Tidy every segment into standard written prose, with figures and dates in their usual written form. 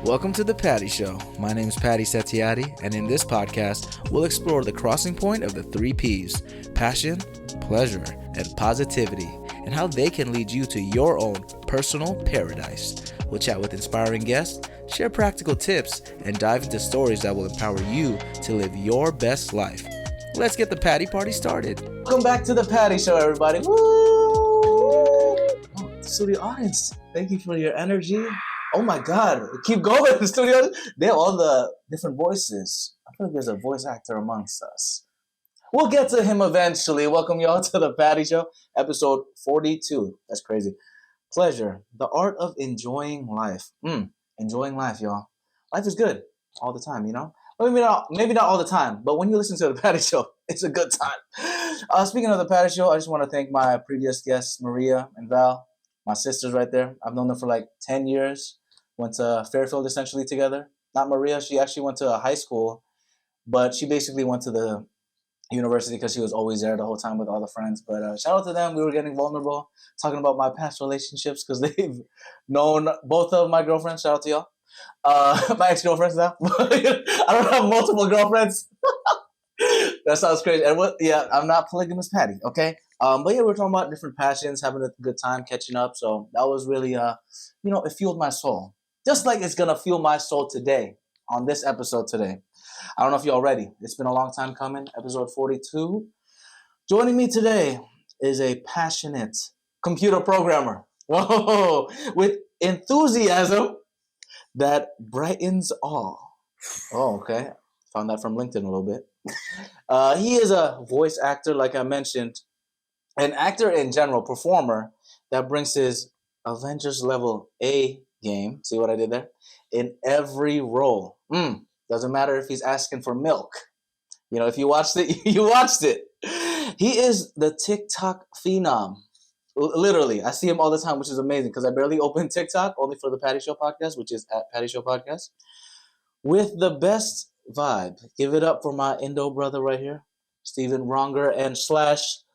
Welcome to The Patty Show. My name is Patty Setiatti, and in this podcast, we'll explore the crossing point of the three P's: passion, pleasure, and positivity, and how they can lead you to your own personal paradise. We'll chat with inspiring guests, share practical tips, and dive into stories that will empower you to live your best life. Let's get the Patty Party started. Welcome back to The Patty Show, everybody. Woo! Oh, studio audience, thank you for your energy. Oh my God, keep going in the studio. They have all the different voices. I feel like there's a voice actor amongst us. We'll get to him eventually. Welcome y'all to The Patty Show, episode 42. That's crazy. Pleasure, the art of enjoying life. Enjoying life, y'all. Life is good all the time, you know? Maybe not all the time, but when you listen to The Patty Show, it's a good time. Speaking of The Patty Show, I just want to thank my previous guests, Maria and Val. My sisters right there. I've known them for like 10 years. Went to Fairfield essentially together. Not Maria. She actually went to a high school, but she basically went to the university because she was always there the whole time with all the friends. But shout out to them. We were getting vulnerable, talking about my past relationships because they've known both of my girlfriends. Shout out to y'all. My ex-girlfriends now. I don't have multiple girlfriends. That sounds crazy. And I'm not polygamous Patty, okay? But yeah, we're talking about different passions, having a good time, catching up. So that was really, it fueled my soul. Just like it's going to fuel my soul today, on this episode today. I don't know if y'all ready. It's been a long time coming, episode 42. Joining me today is a passionate computer programmer. Whoa! With enthusiasm that brightens all. Oh, okay. Found that from LinkedIn a little bit. He is a voice actor, like I mentioned, an actor in general, performer that brings his Avengers level A game. See what I did there? In every role. Doesn't matter if he's asking for milk. You know, if you watched it, you watched it. He is the TikTok phenom. Literally, I see him all the time, which is amazing because I barely open TikTok, only for the Patty Show Podcast, which is at Patty Show Podcast. With the best vibe. Give it up for my Indo brother right here, Stephen Ronggur, and /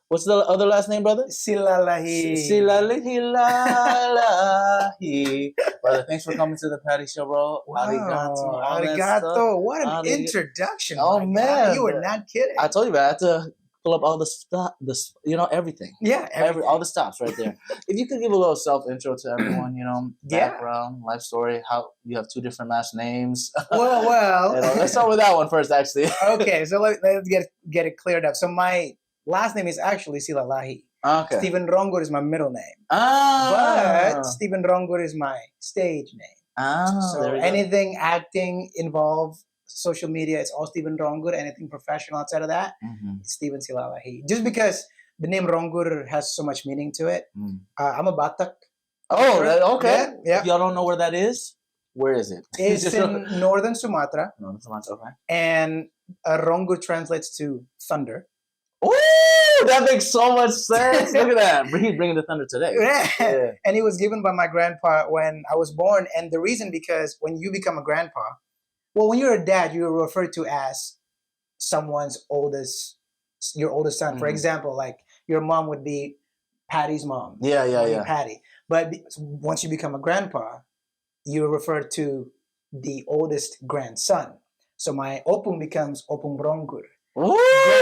what's the other last name, brother? Silalahi. Brother, thanks for coming to the Patty Show, bro. Wow. Arigato. What an introduction. Oh, man. God. You were not kidding. I told you, man. I had to pull up all the stuff, everything. Yeah. All the stops right there. If you could give a little self-intro to everyone, background, life story, how you have two different last names. Well. Let's start with that one first, actually. Okay, so let's get it cleared up. So my last name is actually Silalahi. Okay. Stephen Ronggur is my middle name. But Stephen Ronggur is my stage name. So anything acting involved, social media, it's all Stephen Ronggur. Anything professional outside of that, it's Stephen Silalahi. Just because the name Ronggur has so much meaning to it. I'm a Batak. Oh, okay. Yeah. If y'all don't know where that is, where is it? It's in northern Sumatra. Okay. And Ronggur translates to thunder. Ooh, that makes so much sense. Look at that. He's bringing the thunder today. Yeah. And it was given by my grandpa when I was born. And the reason, because when you become a grandpa, when you're a dad, you're referred to as your oldest son. For example, like your mom would be Patty's mom. Yeah. Patty. But once you become a grandpa, you're referred to the oldest grandson. So my opung becomes Opung Ronggur. Ooh,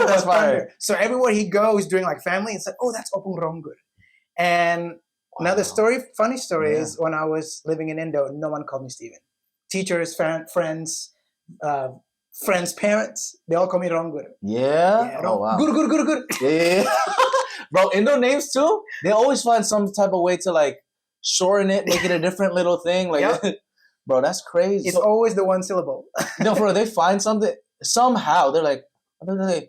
that's fire. So everywhere he goes during like family, it's like, oh, that's Opung Ronggur. And another funny story is when I was living in Indo, no one called me Steven. Teachers, friends, parents, they all call me Ronggur. Yeah? Oh, wow. Gur. Yeah. Bro, Indo names too, they always find some type of way to like shorten it, make it a different little thing. Like, bro, that's crazy. It's always the one syllable. No, bro, they find something, somehow, they're like, I'm like,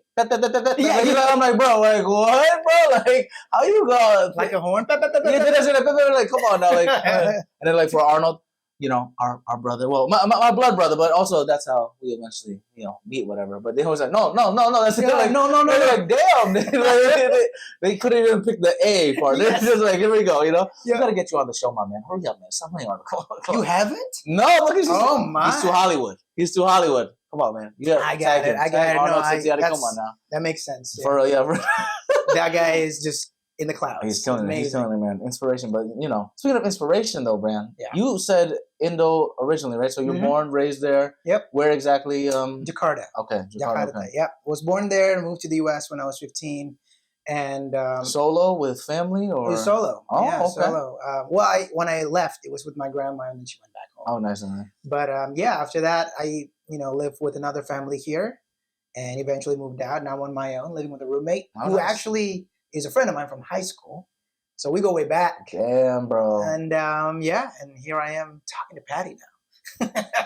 bro, like, what, bro? Like, how you go? Like a horn? Like, come on now. Like, and then, like, for Arnold, our brother, well, my blood brother, but also that's how we eventually, meet, whatever. But they always like, no, that's it. Like, no. Like, damn. They couldn't even pick the A part. They're just like, here we go, We got to get you on the show, my man. Hurry up, man. Stop playing on the call. You haven't? No, look at you. Oh, my. He's too Hollywood. Come on, man. I got it. Come on now. That makes sense. Yeah. For real, yeah. That guy is just in the clouds. He's killing it. He's killing it, man. Inspiration. But, speaking of inspiration, though, Bran, you said Indo originally, right? So you're born, raised there. Yep. Where exactly? Jakarta. Okay. Jakarta. Okay. Yep. Was born there, moved to the U.S. when I was 15. And solo with family or? It was solo. Oh, yeah, okay. Solo. When I left, it was with my grandma and then she went back home. Oh, nice. But after that, I, lived with another family here and eventually moved out. Now I'm on my own, living with a roommate who actually is a friend of mine from high school. So we go way back. Damn, bro. And and here I am talking to Patty now.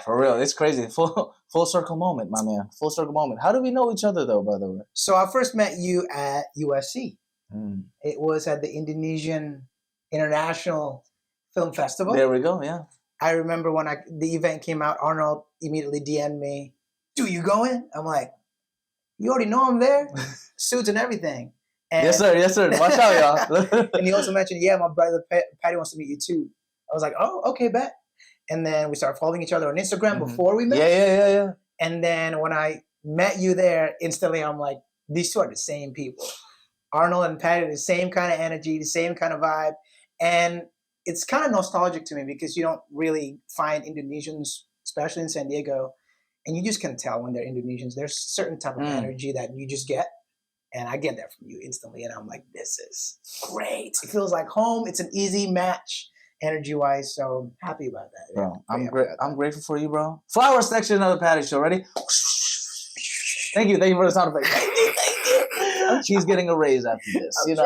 For real, it's crazy. Full circle moment, my man. Full circle moment. How do we know each other, though, by the way? So I first met you at USC. It was at the Indonesian International Film Festival. There we go, yeah. I remember when the event came out, Arnold immediately DM'd me, "Do you going?" I'm like, "You already know I'm there." Suits and everything. And, yes, sir. Watch out, y'all. And he also mentioned, my brother Patty wants to meet you too. I was like, "Oh, okay, bet." And then we started following each other on Instagram before we met. Yeah. And then when I met you there, instantly I'm like, these two are the same people. Arnold and Patty, the same kind of energy, the same kind of vibe. And it's kind of nostalgic to me because you don't really find Indonesians, especially in San Diego, and you just can tell when they're Indonesians. There's a certain type of energy that you just get. And I get that from you instantly. And I'm like, this is great. It feels like home. It's an easy match energy-wise. So I'm happy about that. Bro, I'm grateful for you, bro. Flower section of the Patty Show. Ready? Thank you for the sound effect. Thank you. She's getting a raise after this.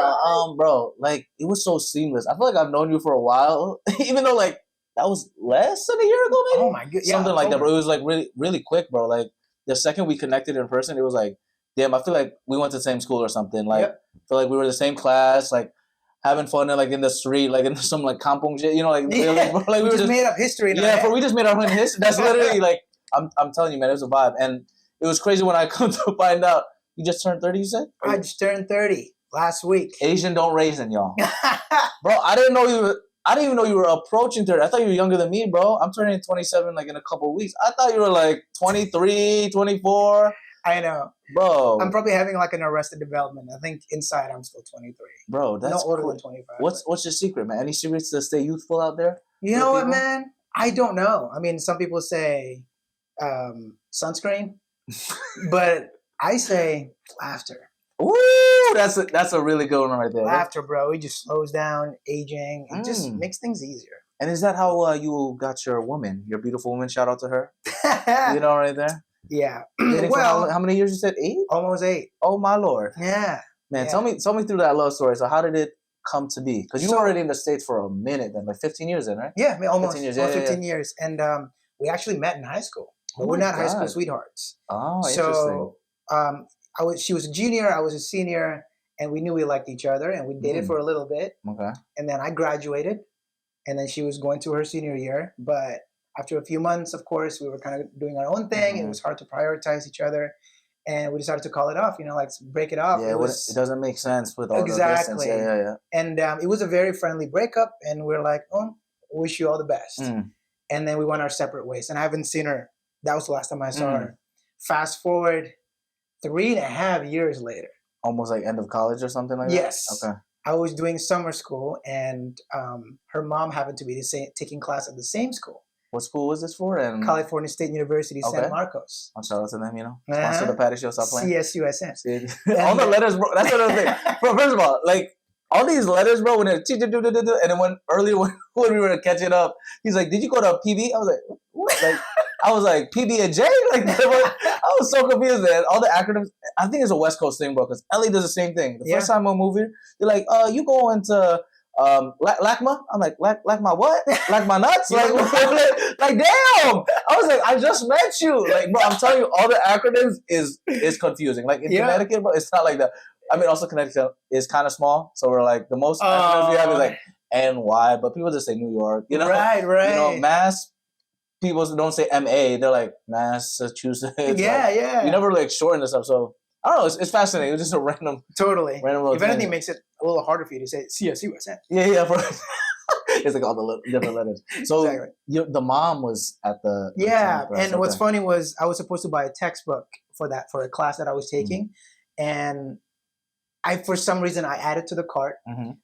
Bro, like, it was so seamless. I feel like I've known you for a while, even though, like, that was less than a year ago, maybe? Oh, my God. Yeah, something like that, bro. It was, like, really, really quick, bro. Like, the second we connected in person, it was like, damn, I feel like we went to the same school or something. Like, I feel like we were in the same class, like, having fun in the street, like, in some, like, kampong shit, like, like we just made up history. We just made our own history. That's literally, like, I'm telling you, man, it was a vibe. And it was crazy when I come to find out you just turned 30, you said? I just turned 30 last week. Asian don't raisin, y'all. Bro, I didn't even know you were approaching 30. I thought you were younger than me, bro. I'm turning 27, like, in a couple of weeks. I thought you were, like, 23, 24. I know. Bro. I'm probably having, like, an arrested development. I think inside I'm still 23. Bro, that's no older cool. than 25. What's your secret, man? Any secrets to stay youthful out there? You know what, man? I don't know. I mean, some people say sunscreen, but I say laughter. Ooh, that's a really good one right there. Laughter, bro. It just slows down aging. It just makes things easier. And is that how you got your woman, your beautiful woman? Shout out to her. Right there. Yeah. Well, how many years you said? 8? Almost 8. Oh my Lord. Yeah. Man, tell me through that love story. So how did it come to be? Because you were already in the States for a minute then, like 15 years then, right? Yeah, almost 15 years. Almost 15 years. And we actually met in high school. But we're not high school sweethearts. Oh, interesting. So she was a junior, I was a senior, and we knew we liked each other, and we dated for a little bit. Okay. And then I graduated, and then she was going to her senior year. But after a few months, of course, we were kind of doing our own thing. It was hard to prioritize each other. And we decided to call it off, like break it off. Yeah, it doesn't make sense with all the distance. Yeah. And it was a very friendly breakup, and we're like, oh, wish you all the best. And then we went our separate ways. And I haven't seen her. That was the last time I saw her. Fast forward 3.5 years later. Almost like end of college or something like that? Yes. Okay. I was doing summer school, and her mom happened to be taking class at the same school. What school was this for? California State University, San Marcos. I'll shout out to them, Sponsor the Patty Show, stop playing. CSUSN. All the letters, bro. That's another thing. Bro, first of all, like, all these letters, bro, when they're and then when we were catching up, he's like, did you go to PB? I was like, what? Like, I was like, PB and J? Like, I was so confused, man. All the acronyms, I think it's a West Coast thing, bro, because Ellie does the same thing. The first time I moved here, they're like, you going to LACMA? I'm like, LACMA what? Like my nuts? Like damn! I was like, I just met you. Like, bro, I'm telling you, all the acronyms is confusing. Like, in Connecticut, bro, it's not like that. I mean, also Connecticut is kind of small, so we're like, the most acronyms we have is like NY, but people just say New York, Right. Mass, people don't say MA, they're like Massachusetts. Yeah. You never like shorten this up, so I don't know, it's fascinating. It's just a random If anything, it makes it a little harder for you to say CSUSN. Yeah. It's like all the different letters. So the mom was at the and what's funny was I was supposed to buy a textbook for a class that I was taking, and for some reason, I added to the cart,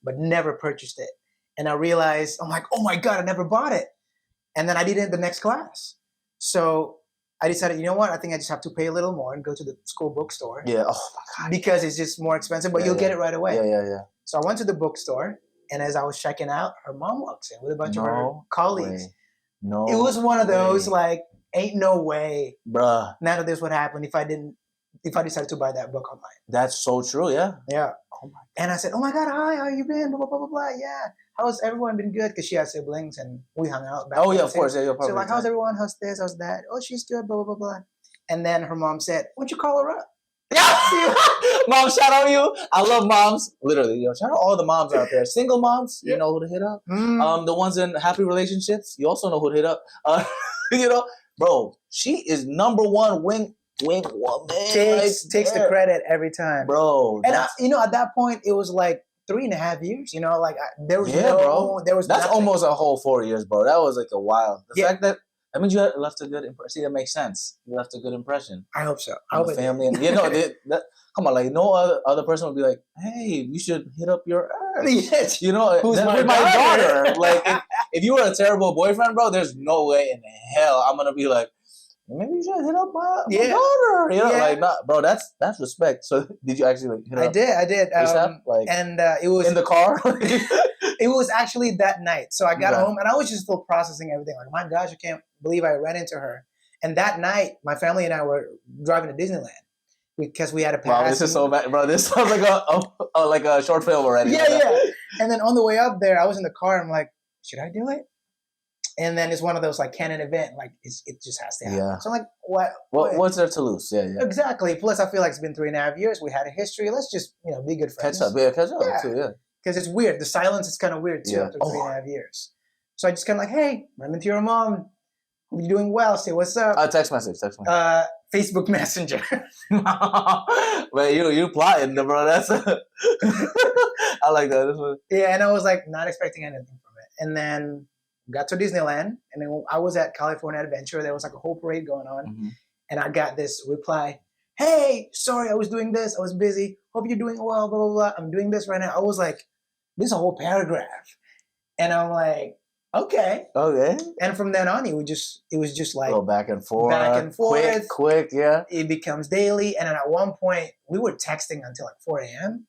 but never purchased it. And I realized, I'm like, oh my God, I never bought it. And then I did it in the next class. So I decided, you know what? I think I just have to pay a little more and go to the school bookstore. Yeah. Oh my God. Because it's just more expensive, but you'll get it right away. Yeah. So I went to the bookstore, and as I was checking out, her mom walks in with a bunch of her colleagues. No. It was one of those like, ain't no way, bruh. None of this would happen if I decided to buy that book online. That's so true. Yeah. Yeah. Oh my God. And I said, oh my God, hi, how you been? Blah, blah, blah, blah, blah. Yeah. How's everyone been good? Because she has siblings and we hung out back yeah, of course. Yeah, you're probably so like, how's everyone? How's this? How's that? Oh, she's good, blah, blah, blah, blah. And then her mom said, why don't you call her up? Mom, shout out you. I love moms. Literally, shout out all the moms out there. Single moms, you know who to hit up. The ones in happy relationships, you also know who to hit up. Bro, she is number one wing woman. Takes the credit every time, bro. And at that point, it was like 3.5 years. There was that's nothing. almost a whole 4 years, bro. That was like a while. The fact that means you left a good impression. See, that makes sense. You left a good impression. I hope so. I hope the family. Come on, like no other person would be like, hey, you should hit up your ex. Yes. Who's my daughter? Like, if you were a terrible boyfriend, bro, there's no way in hell I'm gonna be like, maybe you should hit up my daughter. Like, nah, bro, that's respect. So, did you actually hit up? I did. And it was in the car. It was actually that night. So I got home and I was just still processing everything. Like, my gosh, I can't believe I ran into her. And that night, my family and I were driving to Disneyland because we had a pass. Wow, this is so bad, bro. This sounds like a short film already. Yeah. And then on the way up there, I was in the car. I'm like, should I do it? And then it's one of those like canon event, like it just has to happen. Yeah. So I'm like, what? What's there to lose? Yeah. Exactly. Plus, I feel like it's been 3.5 years. We had a history. Let's just be good friends. Catch up too. Yeah. Because it's weird. The silence is kind of weird too after 3.5 years. So I just kind of like, hey, run into your mom. Hope you're doing well. Say what's up. Text message. Facebook Messenger. But you plotting, bro. That's I like that. Yeah, and I was like not expecting anything from it. And then got to Disneyland, and then I was at California Adventure. There was like a whole parade going on, and I got this reply. Hey, sorry, I was doing this. I was busy. Hope you're doing well, blah, blah, blah. I'm doing this right now. I was like, this is a whole paragraph. And I'm like, okay. And from then on, it was just like go back and forth. Quick, yeah. It becomes daily. And then at one point, we were texting until like 4 a.m.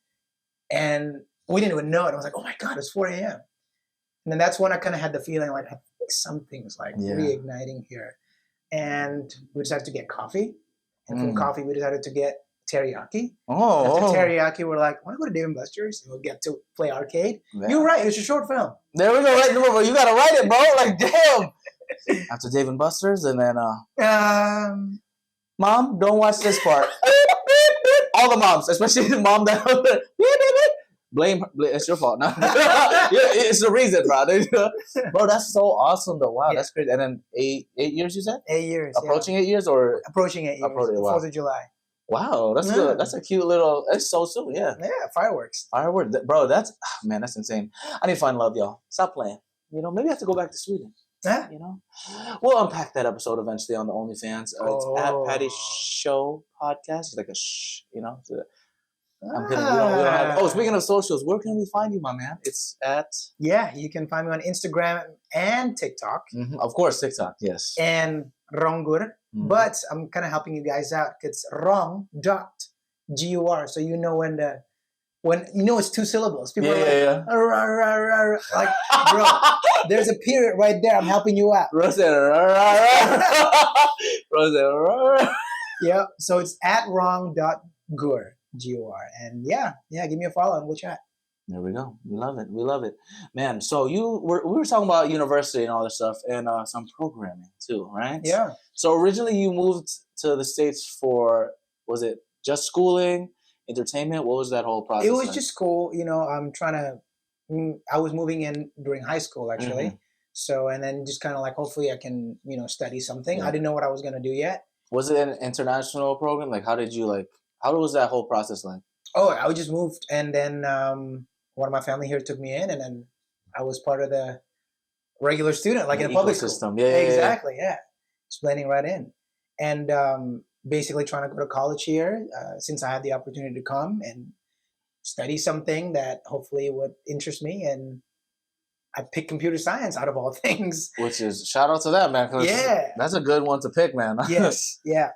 And we didn't even know it. I was like, oh my God, it's 4 a.m. And then that's when I kind of had the feeling like, I think something's like reigniting here. And we decided to get coffee. And from coffee, we decided to get teriyaki. After teriyaki, we're like, want to go to Dave & Buster's? And we'll get to play arcade. Yeah. You're right. It's a short film. There we go. You got to write it, bro. Like, damn. After Dave & Buster's, and then, Mom, don't watch this part. All the moms, especially the mom that blame her. It's your fault. No. It's the reason, bro. Bro, that's so awesome, though. Wow, that's great. And then 8 years, you said? 8 years. Approaching 8 years, or approaching 8 years. 4th of July. Wow, that's good. That's a cute little. It's so soon, yeah. Yeah, fireworks. Bro. That's that's insane. I need to find love, y'all. Stop playing. Maybe I have to go back to Sweden. Yeah. We'll unpack that episode eventually on the OnlyFans. It's at Patty Show Podcast. It's like I'm kidding. We don't have. Speaking of socials, where can we find you, my man? It's at. Yeah, you can find me on Instagram and TikTok. Of course, TikTok. Yes. And Ronggur. But I'm kind of helping you guys out. It's wrong.gur. So when it's 2 syllables. People are like, bro, there's a period right there. I'm helping you out. Yeah. So it's at wrong.gur. Gur. And yeah, give me a follow and we'll chat. There we go. We love it, man. So we were talking about university and all this stuff, and some programming too, right? Yeah. So originally you moved to the States for, was it just schooling, entertainment? What was that whole process? It was just school. I was moving in during high school actually. So, and then just kind of like, hopefully I can, study something. I didn't know what I was going to do yet. Was it an international program? Like, how was that whole process like? Oh, I just moved, and then one of my family here took me in, and then I was part of the regular student, like in a public system. School. Yeah, exactly. Yeah, just blending right in, and basically trying to go to college here since I had the opportunity to come, and study something that hopefully would interest me, and I picked computer science out of all things. Which is, shout out to that, man. Yeah. That's a good one to pick, man. Yes, yeah.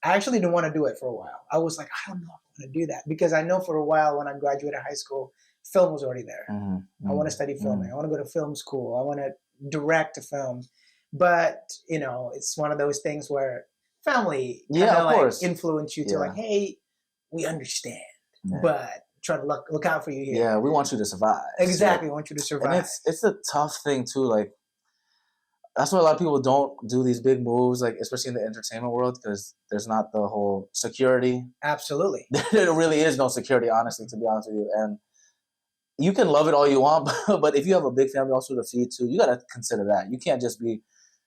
I actually didn't want to do it for a while. I was like, I don't know if I want to do that, because I know for a while when I graduated high school, film was already there. I want to study filming. I want to go to film school. I want to direct a film. But, you know, it's one of those things where family kind of like influence you to like, hey, we understand, but try to look out for you here. Yeah, we want you to survive. Exactly, we want you to survive. And it's a tough thing too. Like, that's why a lot of people don't do these big moves, like especially in the entertainment world, because there's not the whole security. Absolutely. There really is no security, honestly, to be honest with you. And you can love it all you want, but if you have a big family also to feed too, you got to consider that. You can't just be,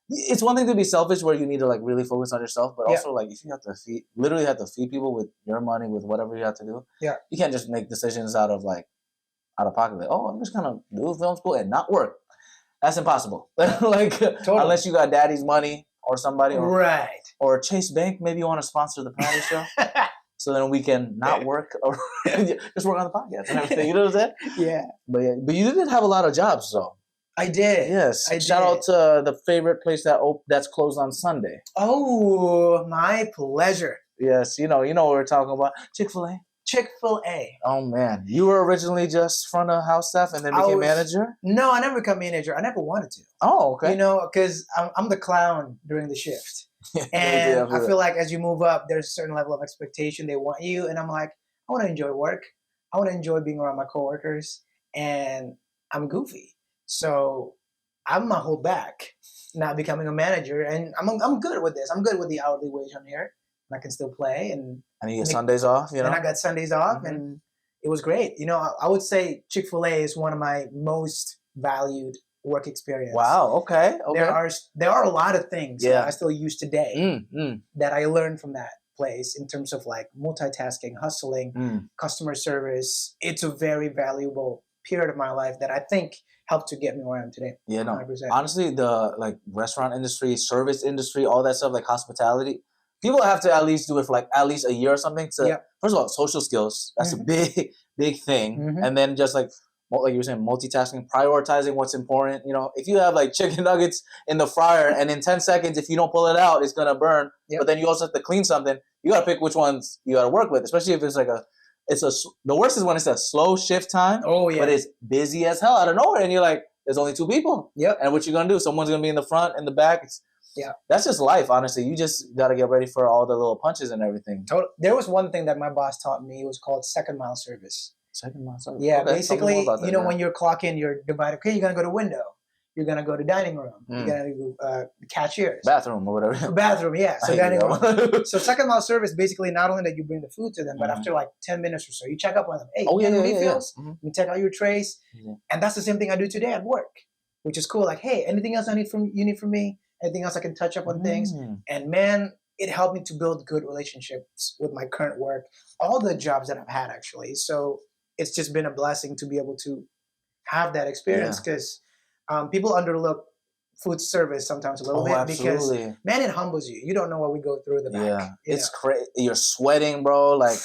it's one thing to be selfish where you need to like really focus on yourself, but also like if you have to literally have to feed people with your money, with whatever you have to do, you can't just make decisions out of pocket. Like, oh, I'm just going to do film school and not work. That's impossible. Like, unless you got daddy's money or somebody. Or Chase Bank, maybe you want to sponsor the Patty Show. So then we can not work or just work on the podcast and everything. You know what I'm saying? Yeah. But you did have a lot of jobs, though. I did. Yes. Shout out to the favorite place that's closed on Sunday. Oh, my pleasure. Yes. You know what we're talking about. Chick-fil-A. Chick-fil-A. Oh, man. You were originally just front of house staff and then became manager? No, I never became manager. I never wanted to. Oh, okay. You know, because I'm the clown during the shift. And I feel like as you move up, there's a certain level of expectation. They want you. And I'm like, I want to enjoy work. I want to enjoy being around my coworkers. And I'm goofy. So I'm going to hold back not becoming a manager. And I'm good with this. I'm good with the hourly wage on here. And I can still play. And you get Sundays off, you know? And I got Sundays off. And it was great. You know, I would say Chick-fil-A is one of my most valued work experience. Wow. Okay. There are a lot of things that I still use today that I learned from that place in terms of like multitasking, hustling, customer service. It's a very valuable period of my life that I think helped to get me where I am today. Yeah, no. 100%. Honestly, the like restaurant industry, service industry, all that stuff, like hospitality, people have to at least do it for like at least a year or something to first of all, social skills. That's a big thing. And then just like you were saying, multitasking, prioritizing what's important. You know, if you have like chicken nuggets in the fryer and in 10 seconds, if you don't pull it out, it's going to burn. But then you also have to clean something. You got to pick which ones you got to work with, especially if it's like the worst is when it's a slow shift time. Oh, yeah. But it's busy as hell out of nowhere. And you're like, there's only two people. Yep. And what you going to do? Someone's going to be in the front and the back. That's just life, honestly. You just got to get ready for all the little punches and everything. There was one thing that my boss taught me. It was called second mile service. Second mile service. Yeah, okay, basically, you know, when you're clocking, you're divided. Okay, you're going to go to window. You're going to go to dining room. You're going to go cashiers. Bathroom or whatever. Bathroom, yeah. So dining room. So second mile service, basically not only that you bring the food to them, but after like 10 minutes or so, you check up on them. Hey, refills? You take out your trays. And that's the same thing I do today at work, which is cool. Like, hey, anything else you need from me? Anything else I can touch up on things? And man, it helped me to build good relationships with my current work. All the jobs that I've had, actually. So it's just been a blessing to be able to have that experience because people underlook food service sometimes a little bit because, man, it humbles you. You don't know what we go through in the back. Yeah, it's crazy. You're sweating, bro. Like,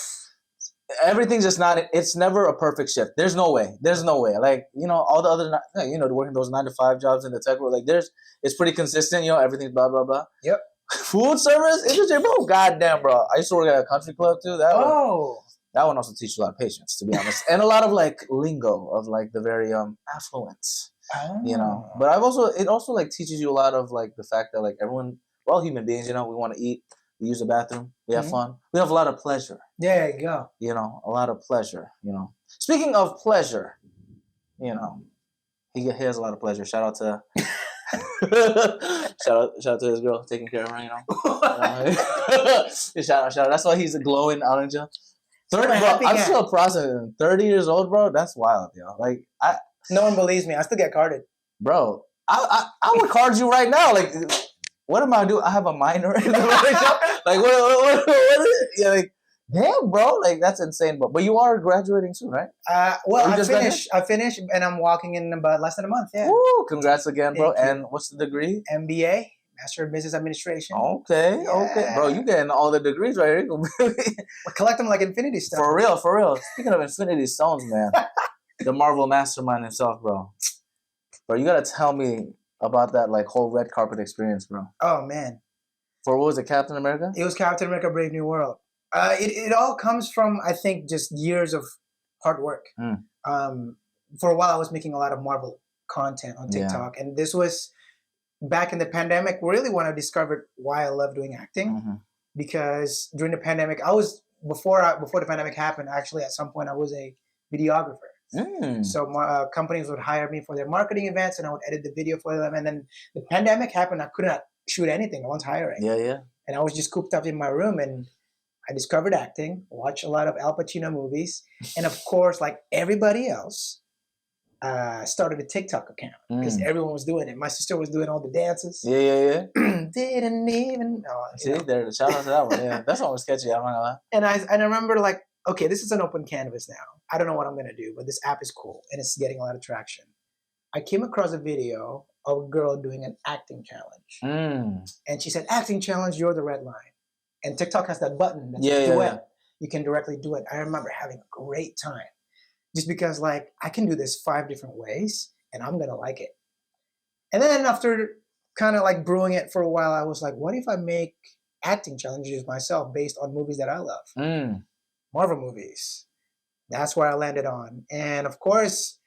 everything's just not, it's never a perfect shift. There's no way. Like, you know, all the other, you know, working those 9-to-5 jobs in the tech world, like, it's pretty consistent, you know, everything's blah, blah, blah. Yep. Food service industry, bro. Goddamn, bro. I used to work at a country club, too. That one also teaches a lot of patience, to be honest, and a lot of like lingo of like the very affluent, you know. But it also like teaches you a lot of like the fact that like we're all human beings, you know. We want to eat, we use the bathroom, we have fun, we have a lot of pleasure. There you go. You know, a lot of pleasure. You know, speaking of pleasure, you know, he has a lot of pleasure. Shout out to. shout out to his girl taking care of her, you know. Shout out. That's why he's glowing orange. 30, bro, I'm still processing. 30 years old, bro. That's wild, yo. Like, no one believes me. I still get carded, bro. I would card you right now. Like, what am I doing? I have a minor in the relationship. Like, what is it? Yeah, like, damn, bro. Like, that's insane, bro. But you are graduating soon, right? Well, I finished, and I'm walking in about less than a month. Yeah. Woo! Congrats again, bro. And what's the degree? MBA, Master of Business Administration. Okay, okay. Bro, you getting all the degrees right here. We collect them like Infinity Stones. For real. Speaking of Infinity Stones, man. The Marvel mastermind himself, bro. Bro, you gotta tell me about that like whole red carpet experience, bro. Oh, man. For what was it, Captain America? It was Captain America Brave New World. It all comes from, I think, just years of hard work. For a while, I was making a lot of Marvel content on TikTok. And this was back in the pandemic, really when I discovered why I love doing acting. Because during the pandemic, before the pandemic happened, actually, at some point, I was a videographer. So companies would hire me for their marketing events, and I would edit the video for them. And then the pandemic happened. I could not shoot anything. No one's hiring. Yeah. And I was just cooped up in my room, and I discovered acting, watched a lot of Al Pacino movies, and of course, like everybody else, started a TikTok account because everyone was doing it. My sister was doing all the dances. Yeah. Didn't even know. See, there, shout out to that one. Yeah, that's one was sketchy. I'm not gonna lie. And I remember like, okay, this is an open canvas now. I don't know what I'm gonna do, but this app is cool and it's getting a lot of traction. I came across a video of a girl doing an acting challenge, and she said, "Acting challenge, you're the red line." And TikTok has that button that's duet. Yeah. You can directly do it. I remember having a great time. Just because, like, I can do this 5 different ways, and I'm going to like it. And then after kind of, like, brewing it for a while, I was like, what if I make acting challenges myself based on movies that I love? Marvel movies. That's where I landed on. And, of course,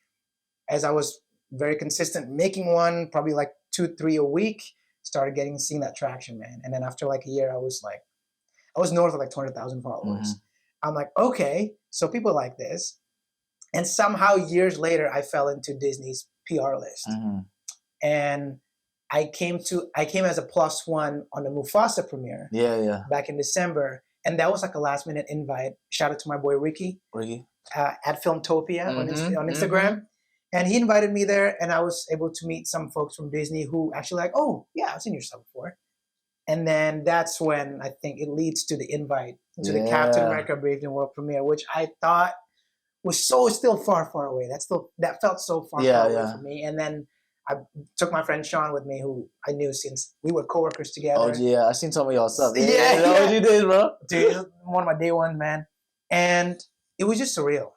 as I was very consistent making one, probably, like, 2-3 a week, started seeing that traction, man. And then after, like, a year, I was north of, like, 200,000 followers. I'm like, okay, so people like this. And somehow years later, I fell into Disney's PR list. And I came as a +1 on the Mufasa premiere. Yeah. Back in December. And that was like a last minute invite. Shout out to my boy Ricky. At Filmtopia on Instagram. And he invited me there, and I was able to meet some folks from Disney who actually like, oh, yeah, I've seen your stuff before. And then that's when I think it leads to the invite to the Captain America Brave New World premiere, which I thought was still far away. That felt so far away for me. And then I took my friend Sean with me, who I knew since we were coworkers together. Oh yeah, I seen some of y'all stuff. Yeah, you know what you did, bro. Dude, one of my day ones, man. And it was just surreal.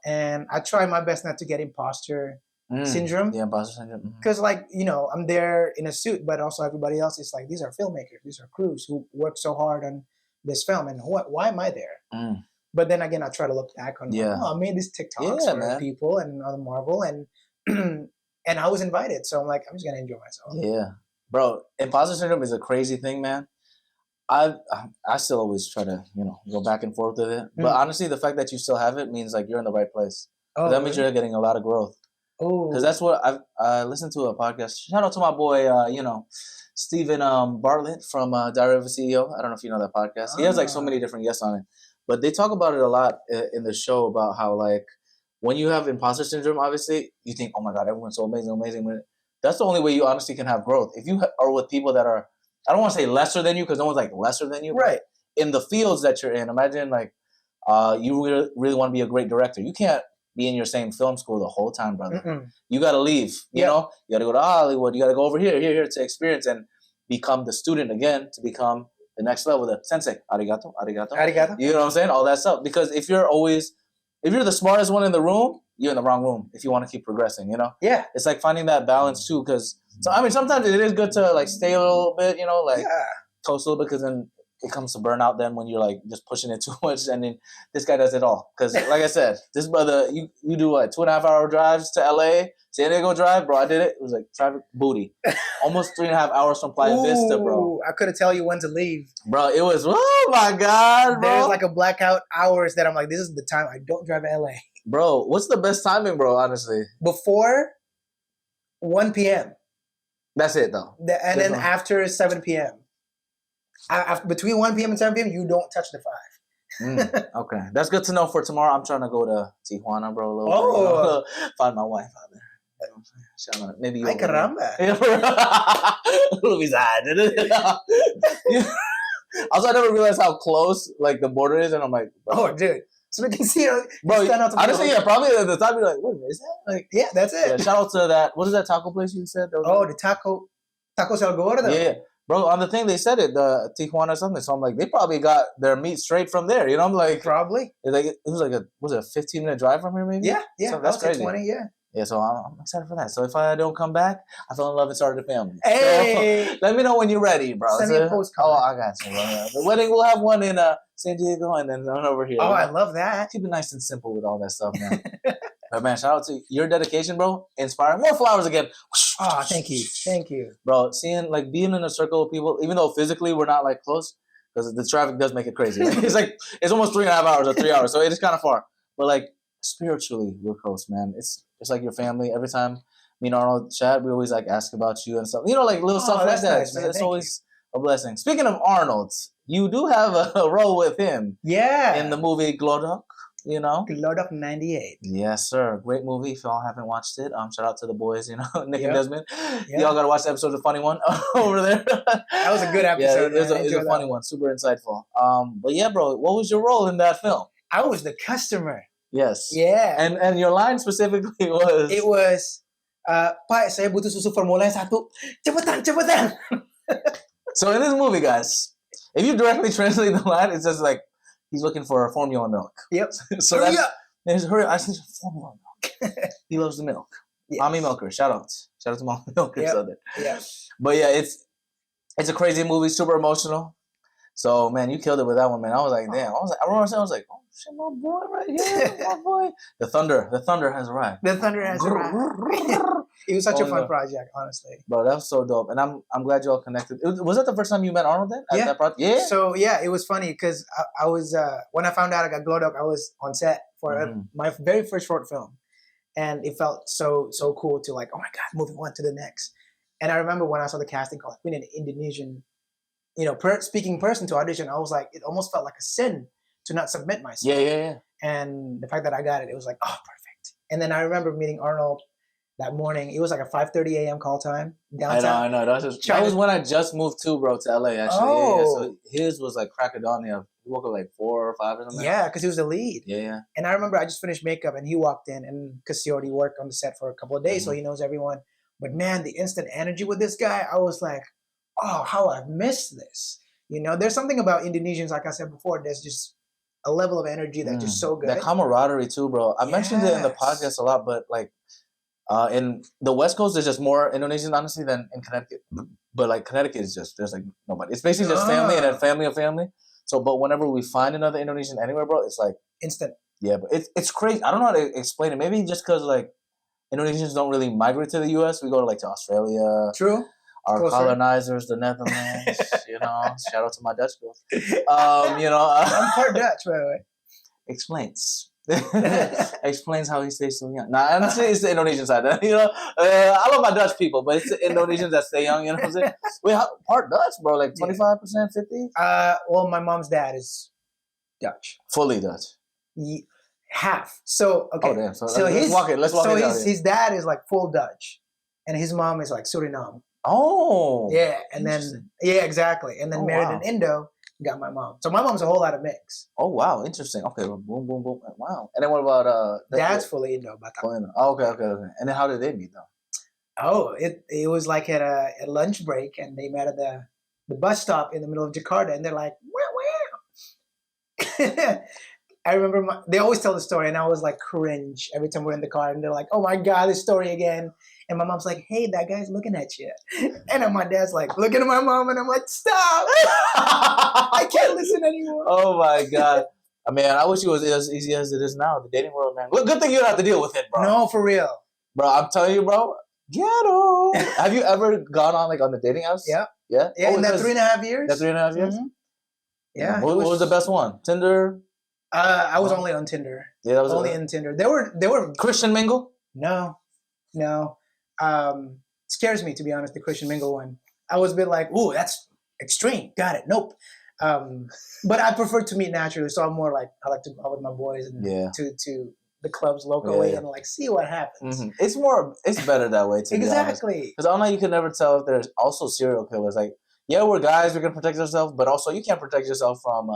And I tried my best not to get imposter syndrome. Yeah, imposter syndrome. Because, like, you know, I'm there in a suit, but also everybody else is like, these are filmmakers, these are crews who work so hard on this film, and why am I there? But then again, I try to look back on, I made these TikToks for people and other Marvel, and and I was invited, so I'm like, I'm just gonna enjoy myself. Yeah, bro, imposter syndrome is a crazy thing, man. I still always try to, you know, go back and forth with it. But honestly, the fact that you still have it means like you're in the right place. Oh, that means you're getting a lot of growth. Oh, because that's what I listened to a podcast. Shout out to my boy, Stephen Bartlett from Diary of a CEO. I don't know if you know that podcast. He has like so many different guests on it, but they talk about it a lot in the show about how, like, when you have imposter syndrome, obviously you think, oh my God, everyone's so amazing. That's the only way you honestly can have growth. If you are with people that are, I don't want to say lesser than you, because no one's like lesser than you. Right. In the fields that you're in, imagine like you really want to be a great director. You can't be in your same film school the whole time, brother. You got to leave, you know? You got to go to Hollywood. You got to go over here to experience and become the student again, to become the next level, the sensei. Arigato. You know what I'm saying? All that stuff. Because if you're the smartest one in the room, you're in the wrong room if you want to keep progressing, you know? Yeah. It's like finding that balance too, because sometimes it is good to like stay a little bit, you know, like toast a little bit, because then it comes to burnout then when you're like just pushing it too much, and then this guy does it all. Because like I said, this brother, you do what, 2.5 hour drives to LA, San Diego drive, bro. I did it. It was like traffic booty. Almost 3.5 hours from Playa Vista, bro. I couldn't tell you when to leave. Bro, it was, oh my God, bro. There's like a blackout hours that I'm like, this is the time I don't drive to LA. Bro, what's the best timing, bro, honestly? Before 1 p.m. That's it, though. And then after 7 p.m. Between 1 p.m. and 7 p.m., you don't touch the 5. Okay. That's good to know for tomorrow. I'm trying to go to Tijuana, bro, a little bit. You know, find my wife out there. Shout out. Maybe you. Ay, caramba. Also, I never realized how close, like, the border is, and I'm like, bro. Oh, dude. So we can see, bro. Honestly, probably at the time you're like, what is that? Like, yeah, that's it. Yeah, shout out to that. What is that taco place you said? The Tacos El Gordo. Yeah. Bro, on the thing they said it, the Tijuana or something. So I'm like, they probably got their meat straight from there. You know, I'm like, Probably. it was like a 15-minute drive from here, maybe. Yeah, So that's crazy. 20, yeah. Yeah, so I'm excited for that. So if I don't come back, I fell in love and started a family. Hey, so, let me know when you're ready, bro. Send me a postcard. Oh, I got you, bro. The wedding, we'll have one in San Diego and then one over here. Oh, I love that. Keep it nice and simple with all that stuff, man. But man, shout out to your dedication, bro. Inspiring more flowers again. Oh, thank you, bro. Seeing like being in a circle of people, even though physically we're not like close, because the traffic does make it crazy. Right? It's almost 3.5 hours or 3 hours, so it is kind of far. But like spiritually, we're close, man. It's like your family. Every time me and Arnold chat, we always like ask about you and stuff. You know, like little stuff like that. Nice, it's always a blessing. Speaking of Arnold, you do have a role with him. Yeah. In the movie Glodok. You know, Glodok 98. Yes, sir. Great movie. If y'all haven't watched it, shout out to the boys. You know, Nick and Desmond. Yep. Y'all gotta watch the episode. The funny one over there. That was a good episode. Yeah, it was a funny one. Super insightful. But yeah, bro, what was your role in that film? I was the customer. Yes. Yeah. And your line specifically was. It was, Pak, saya butuh susu formula yang satu. Cepetan. So in this movie, guys, if you directly translate the line, it's just like. He's looking for formula milk. Yep. So hurry that's hurry. I see formula milk. He loves the milk. Yes. Mommy Milker. Shout out to Mommy Milker. Yep. Yeah. But yeah, it's a crazy movie, super emotional. So man, you killed it with that one, man. I was like, damn. I remember saying, I was like, oh shit, my boy right here, my boy. The thunder has arrived. The thunder has arrived. It was such a fun project, honestly. Bro, that was so dope, and I'm glad you all connected. Was that the first time you met Arnold then? Yeah. That project? Yeah. So yeah, it was funny because I was when I found out I got Glodok, I was on set for my very first short film, and it felt so cool to like, oh my god, moving on to the next. And I remember when I saw the casting call, like, we need an Indonesian, speaking person to audition. I was like, it almost felt like a sin to not submit myself. Yeah. And the fact that I got it, it was like, oh, perfect. And then I remember meeting Arnold that morning. It was like a 5:30 a.m. call time downtown. I know. That was when I just moved too, bro, to LA, actually. Oh. Yeah. So his was like crack of dawn. Yeah. He woke up like 4 or 5 or something. Yeah, because he was the lead. Yeah. And I remember I just finished makeup and he walked in, and because he already worked on the set for a couple of days, so he knows everyone. But man, the instant energy with this guy, I was like, oh, how I've missed this. There's something about Indonesians, like I said before, there's just a level of energy that's just so good. That camaraderie too, bro. I mentioned it in the podcast a lot, but like in the West Coast, there's just more Indonesians, honestly, than in Connecticut. But like Connecticut is just, there's like nobody. It's basically just family and then family of family. So, but whenever we find another Indonesian anywhere, bro, it's like instant. Yeah, but it's crazy. I don't know how to explain it. Maybe just because like Indonesians don't really migrate to the U.S. We go to like to Australia. True. Our colonizers, the Netherlands. Shout out to my Dutch girls. I'm part Dutch, by the way. Explains how he stays so young. Nah, honestly, it's the Indonesian side. I love my Dutch people, but it's the Indonesians that stay young. You know what I'm saying? Wait, part Dutch, bro? Like 25%, 50%? Well, my mom's dad is Dutch. Fully Dutch. Half. So okay. Oh damn. So let's walk it. His dad is like full Dutch, and his mom is like Suriname. Oh. Yeah, and then exactly, and then married an Indo. Got my mom. So my mom's a whole lot of mix. Oh wow, interesting. Okay, boom, boom, boom. Wow. And then what about Dad's fully Indo. Oh, okay. And then how did they meet though? Oh, it was like at a lunch break, and they met at the bus stop in the middle of Jakarta, and they're like, wow. I remember they always tell the story, and I was like cringe every time we're in the car, and they're like, "Oh my god, this story again!" And my mom's like, "Hey, that guy's looking at you," and then my dad's like looking at my mom, and I'm like, "Stop! I can't listen anymore." Oh my god! I mean, I wish it was as easy as it is now. The dating world, man. Look, good thing you don't have to deal with it, bro. No, for real, bro. I'm telling you, bro. Ghetto. Have you ever gone on like on the dating apps? Yeah. Yeah. In that 3.5 years. That 3.5 years. Mm-hmm. Yeah. What was the best one? Tinder. I was only on Tinder. Yeah, that was only in Tinder. They were Christian mingle. No. Scares me, to be honest. The Christian mingle one. I was a bit like, ooh, that's extreme. Got it. Nope. But I prefer to meet naturally, so I'm more like I like to go out with my boys and to the clubs locally and like see what happens. Mm-hmm. It's better that way. Exactly. Because online you can never tell if there's also serial killers. Like, yeah, we're guys, we can protect ourselves, but also you can't protect yourself from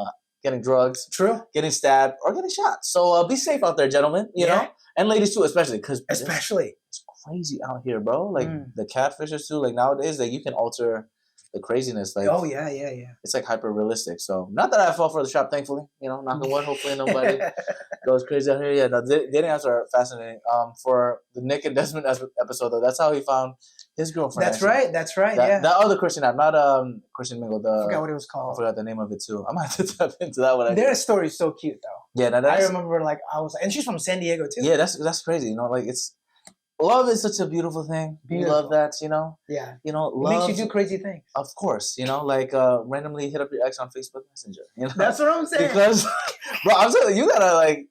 getting drugs, True, getting stabbed, or getting shot. So be safe out there, gentlemen. You know, and ladies too, especially because it's crazy out here, bro. Like the catfishers too. Like nowadays, like you can alter the craziness. Like yeah. It's like hyper realistic. So not that I fall for the trap, thankfully. You know, knock on wood. Hopefully nobody goes crazy out here. Yeah, no, dating apps are fascinating. For the Nick and Desmond episode though, that's how he found his girlfriend. That's right. That other Christian app, not Christian Mingle. I forgot what it was called. I forgot the name of it too. I might have to tap into that one. Their story is so cute though. Yeah, I remember and she's from San Diego too. Yeah, that's crazy. You know, like love is such a beautiful thing. You love that, you know? Yeah. You know, love. It makes you do crazy things. Of course, you know, like randomly hit up your ex on Facebook Messenger. You know? That's what I'm saying. Because, bro, I'm saying you gotta like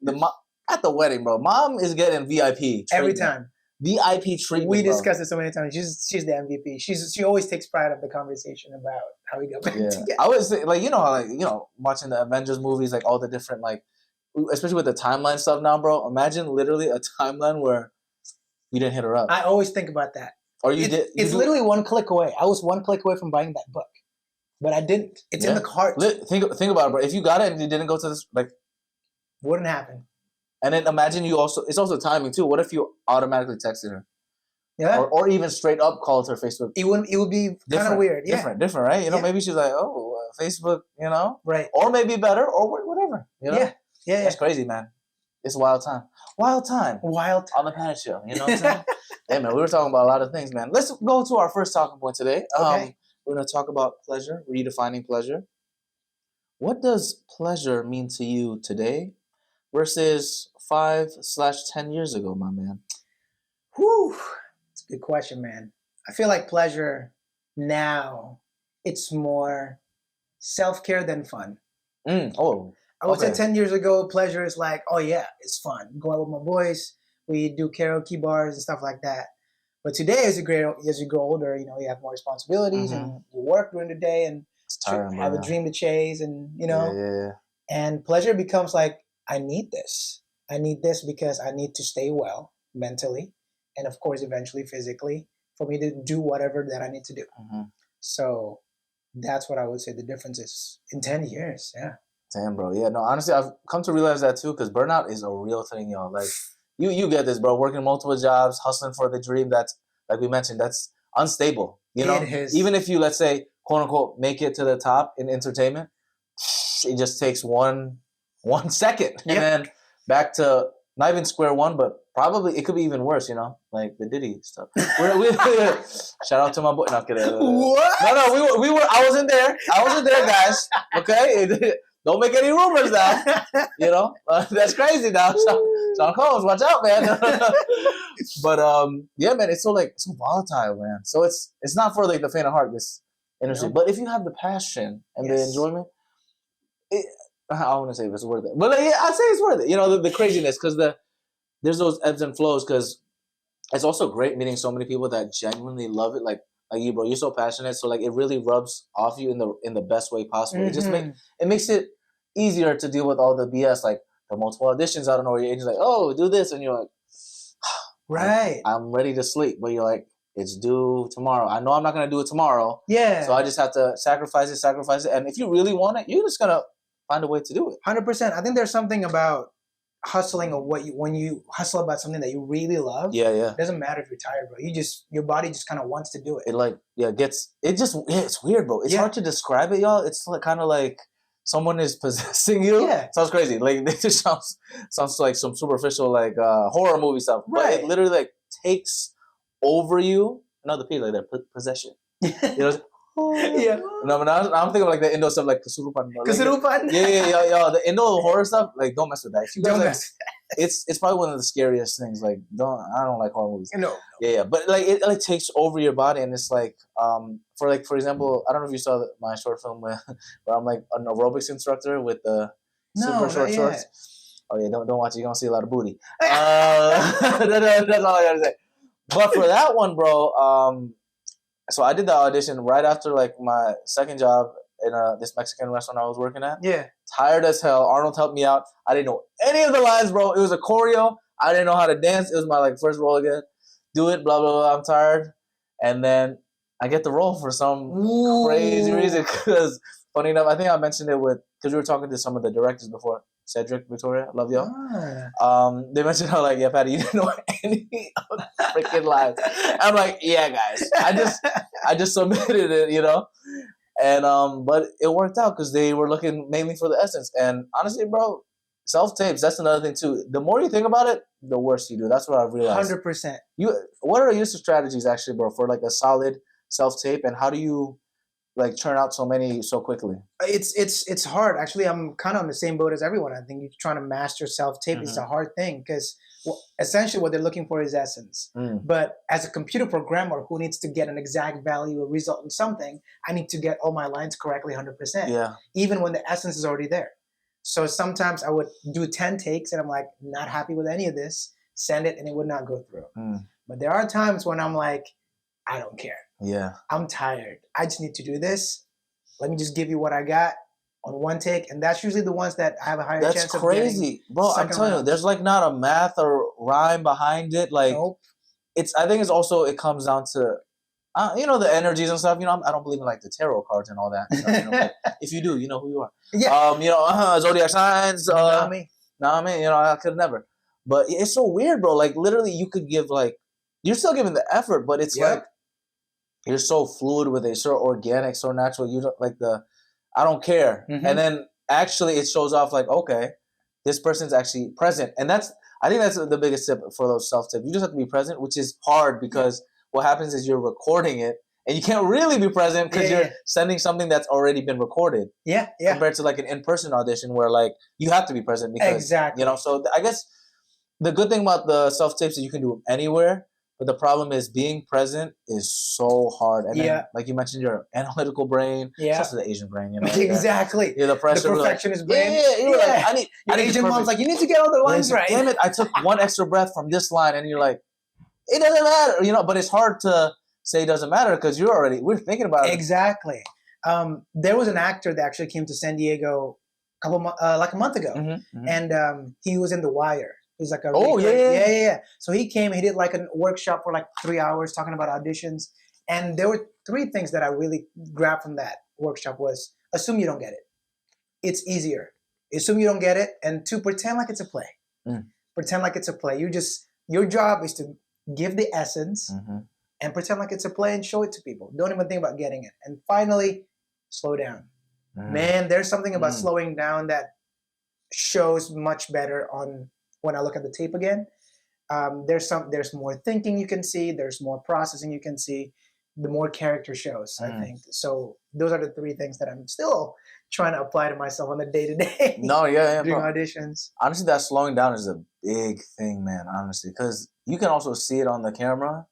at the wedding, bro. Mom is getting VIP treatment. Every time. VIP treatment. We discussed it so many times. She's the MVP. She always takes pride of the conversation about how we got back together. I always say, like, you know, watching the Avengers movies, like all the different, like, especially with the timeline stuff now, bro. Imagine literally a timeline where you didn't hit her up. I always think about that. Or you did. It's literally one click away. I was one click away from buying that book, but I didn't. It's in the cart. Think about it, bro. If you got it and you didn't go to this, like, wouldn't happen. And then imagine it's also timing too. What if you automatically texted her? Yeah. Or even straight up called her Facebook. It would be kind of weird. Yeah. Different, right? You know, maybe she's like, oh, Facebook, you know? Right. Or maybe better, or whatever. You know? Yeah. That's crazy, man. It's wild time. Wild time. On the Panic Show. You know what I'm saying? Yeah, man. We were talking about a lot of things, man. Let's go to our first talking point today. Okay. We're going to talk about pleasure, redefining pleasure. What does pleasure mean to you today versus 5/10 years ago, my man? Whew. It's a good question, man. I feel like pleasure now, it's more self-care than fun. I would say 10 years ago, pleasure is like, oh yeah, it's fun. Go out with my boys, we do karaoke bars and stuff like that. But today, as you grow older, you know, you have more responsibilities and you work during the day and have a dream to chase, and you know, and pleasure becomes like, I need this. I need this because I need to stay well mentally, and of course, eventually physically, for me to do whatever that I need to do. So that's what I would say the difference is in 10 years. Yeah. Damn, bro. Yeah, no, honestly, I've come to realize that too, because burnout is a real thing, y'all. Like, you get this, bro. Working multiple jobs, hustling for the dream. That's, like we mentioned, that's unstable. You know, even if you, let's say, quote unquote, make it to the top in entertainment, it just takes one second, and then back to not even square one, but probably it could be even worse. You know, like the Diddy stuff. Shout out to my boy. Not kidding. What? No, we were. I wasn't there, guys. Okay. Don't make any rumors now. You know, that's crazy now. Sean Combs, watch out, man. But yeah, man, it's so volatile, man. So it's not for like the faint of heart, this industry. But if you have the passion and the enjoyment, I want to say it's worth it. But yeah, I'd say it's worth it. You know, the craziness, because there's those ebbs and flows. Because it's also great meeting so many people that genuinely love it. Like you, bro, you're so passionate, so like it really rubs off you in the best way possible. It just makes it easier to deal with all the BS, like the multiple auditions. I don't know, where your agent's like, oh, do this, and you're like, right, I'm ready to sleep, but you're like, it's due tomorrow. I know I'm not gonna do it tomorrow. Yeah. So I just have to sacrifice it, and if you really want it, you're just gonna find a way to do it. 100%. I think there's something about hustling, or when you hustle about something that you really love. Yeah. It doesn't matter if you're tired, bro. Your body just kind of wants to do it. It's weird, bro. It's hard to describe it, y'all. It's like kind of like someone is possessing you. Yeah. Sounds crazy. Like it just sounds like some superficial like horror movie stuff. Right. But it literally like takes over you. Another piece like that, possession. You know. Yeah. No, but I'm thinking of like the Indo stuff, like Kasurupan. Kasurupan? Yeah. The Indo horror stuff, like don't mess with that. If you guys, don't mess with that. It's probably one of the scariest things. Like I don't like horror movies. No. Yeah. But like it like takes over your body, and it's like for example, I don't know if you saw my short film where I'm like an aerobics instructor with the super short shorts. Oh yeah, don't watch it. You're gonna see a lot of booty. That's all I gotta say. But for that one, bro, so I did the audition right after like my second job in this Mexican restaurant I was working at. Yeah. Tired as hell. Arnold helped me out. I didn't know any of the lines, bro. It was a choreo. I didn't know how to dance. It was my like first role again. Do it, blah, blah, blah. I'm tired. And then I get the role for some crazy reason, because funny enough, I think I mentioned it because we were talking to some of the directors before. Cedric, Victoria, love y'all. They mentioned how like, yeah, Patty, you didn't know any of the freaking lines. I'm like, yeah, guys, I just submitted it, you know, and but it worked out because they were looking mainly for the essence. And honestly, bro, self tapes. That's another thing too. The more you think about it, the worse you do. That's what I've realized. 100%. What are your strategies actually, bro, for like a solid self tape, and how do you like churn out so many so quickly? It's hard. Actually, I'm kind of on the same boat as everyone. I think you're trying to master self-tape is a hard thing because essentially what they're looking for is essence. But as a computer programmer who needs to get an exact value or result in something, I need to get all my lines correctly 100%. Yeah. Even when the essence is already there. So sometimes I would do 10 takes and I'm like, not happy with any of this, send it and it would not go through. But there are times when I'm like, I don't care. Yeah. I'm tired. I just need to do this. Let me just give you what I got on one take. And that's usually the ones that I have a higher chance of getting. That's crazy. Bro, I'm telling you, there's like not a math or rhyme behind it. Like, nope. I think it's also, it comes down to, you know, the energies and stuff. You know, I don't believe in like the tarot cards and all that stuff, you know, but if you do, you know who you are. Yeah. You know, zodiac signs. Not me. Nah, me. You know, I could never. But it's so weird, bro. Like, literally, you could give like, you're still giving the effort, but it's like, you're so fluid with it, so organic, so natural. You don't like I don't care. And then actually it shows off like, okay, this person's actually present. And I think that's the biggest tip for those self-tips. You just have to be present, which is hard because what happens is you're recording it and you can't really be present because you're sending something that's already been recorded. Yeah. Compared to like an in-person audition where like you have to be present because, you know, so I guess the good thing about the self-tapes is you can do them anywhere. But the problem is being present is so hard. And then, like you mentioned, your analytical brain. Yeah. It's just the Asian brain, you know. Exactly. Yeah, the pressure. The perfectionist brain. You're like, I need Asian mom's like, you need to get all the lines right. Damn it, I took one extra breath from this line. And you're like, it doesn't matter. You know, but it's hard to say it doesn't matter because we're thinking about it. Exactly. There was an actor that actually came to San Diego like a month ago. And he was in The Wire. He's like yeah. So he came, he did like a workshop for like 3 hours talking about auditions. And there were 3 things that I really grabbed from that workshop was assume you don't get it. It's easier. Assume you don't get it. And 2, pretend like it's a play. Pretend like it's a play. Your job is to give the essence and pretend like it's a play and show it to people. Don't even think about getting it. And finally, slow down. Man, there's something about slowing down that shows much better on when I look at the tape again. There's more thinking you can see, there's more processing you can see, the more character shows, I think. So those are the 3 things that I'm still trying to apply to myself on the day-to-day. No, yeah. During auditions. Honestly, that slowing down is a big thing, man, honestly. Because you can also see it on the camera.